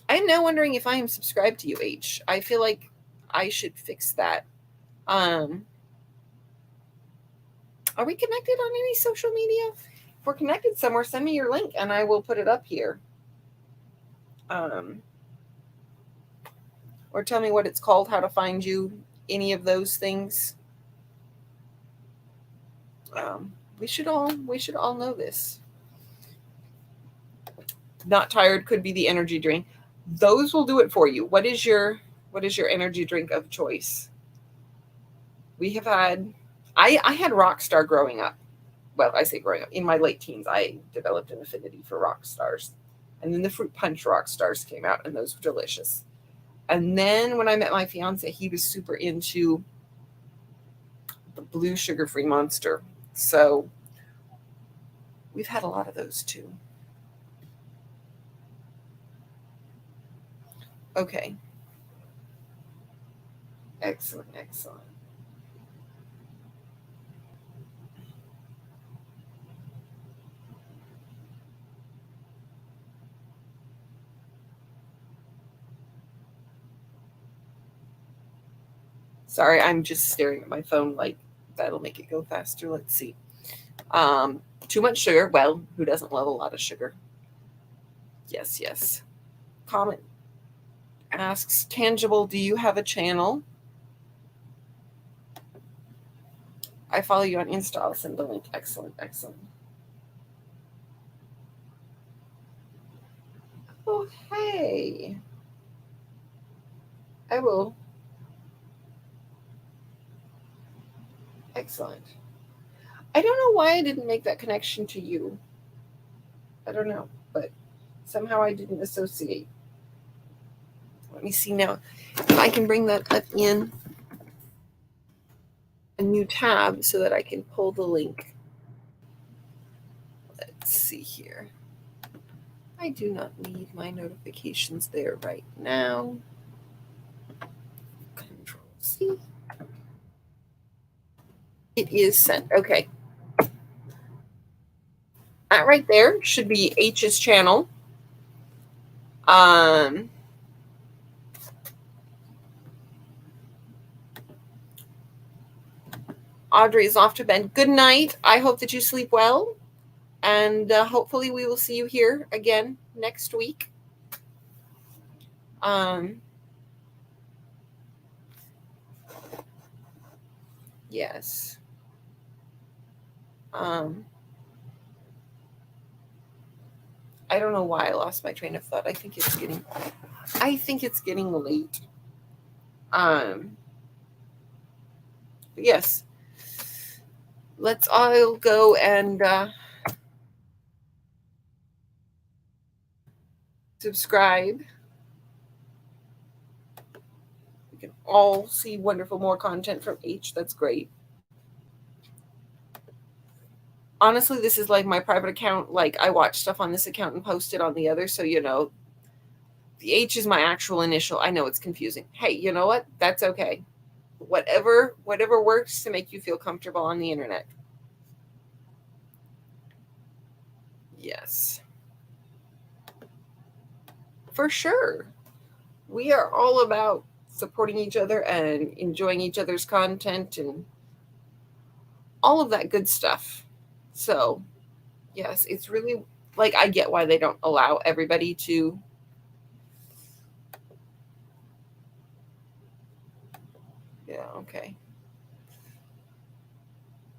I'm now wondering if I am subscribed to you, H. I feel like I should fix that. Are we connected on any social media? If we're connected somewhere, send me your link and I will put it up here. Or tell me what it's called, how to find you, any of those things. We should all know this. Not tired could be the energy drink. Those will do it for you. What is your energy drink of choice? We have had, I had Rockstar growing up. Well, I say growing up. In my late teens, I developed an affinity for Rockstars. And then the Fruit Punch Rockstars came out, and those were delicious. And then when I met my fiance, he was super into the blue sugar-free Monster. So we've had a lot of those too. Okay. Excellent. Sorry, I'm just staring at my phone like that'll make it go faster. Let's see. Too much sugar. Well, who doesn't love a lot of sugar? Yes. Comment asks, Tangible, do you have a channel? I follow you on Insta. I'll send the link. Excellent. Oh, hey. I will. Excellent. I don't know why I didn't make that connection to you. I don't know, but somehow I didn't associate. Let me see now if I can bring that up in a new tab so that I can pull the link. Let's see here. I do not need my notifications there right now. Control C. It is sent. Okay. That right there should be H's channel. Audrey is off to bed. Good night. I hope that you sleep well. And hopefully we will see you here again next week. Yes. I don't know why I lost my train of thought. I think it's getting late. Yes. Let's all go and subscribe. We can all see wonderful more content from H. That's great. Honestly, this is like my private account. Like, I watch stuff on this account and post it on the other. So, the H is my actual initial. I know it's confusing. Hey, you know what? That's okay. Whatever works to make you feel comfortable on the internet. Yes. For sure. We are all about supporting each other and enjoying each other's content and all of that good stuff. So, yes, it's really, like, I get why they don't allow everybody to okay.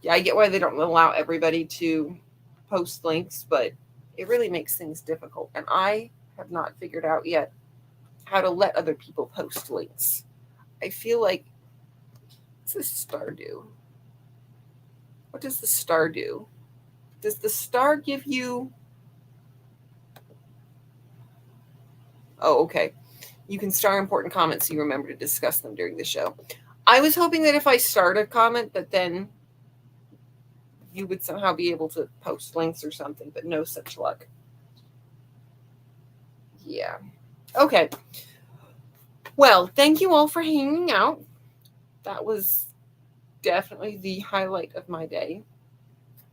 Yeah, I get why they don't allow everybody to post links, but it really makes things difficult. And I have not figured out yet how to let other people post links. I feel like, what's the star do? What does the star do? Does the star give you... Oh, okay. You can star important comments so you remember to discuss them during the show. I was hoping that if I start a comment, that then you would somehow be able to post links or something, but no such luck. Yeah. Okay. Well, thank you all for hanging out. That was definitely the highlight of my day.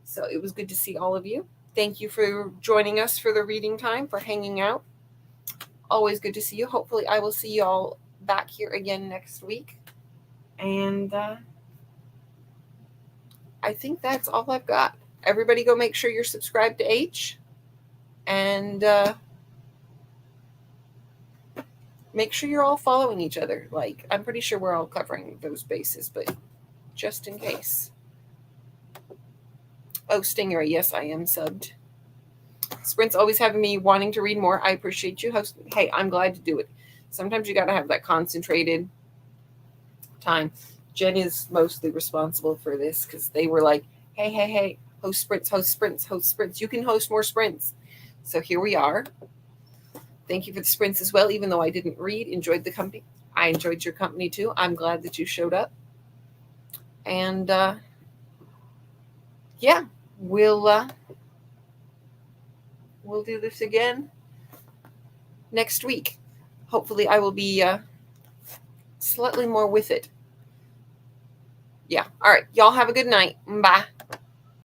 So it was good to see all of you. Thank you for joining us for the reading time, for hanging out. Always good to see you. Hopefully I will see you all back here again next week. And I think that's all I've got. Everybody go make sure you're subscribed to H. And make sure you're all following each other. Like, I'm pretty sure we're all covering those bases, but just in case. Oh, Stingray, yes, I am subbed. Sprint's always having me wanting to read more. I appreciate you hosting. Hey, I'm glad to do it. Sometimes you got to have that concentrated time. Jen is mostly responsible for this because they were like, hey, host sprints, host sprints, host sprints. You can host more sprints. So here we are. Thank you for the sprints as well, even though I didn't read. Enjoyed the company. I enjoyed your company too. I'm glad that you showed up. And yeah, we'll do this again next week. Hopefully I will be slightly more with it. Yeah. All right. Y'all have a good night. Bye.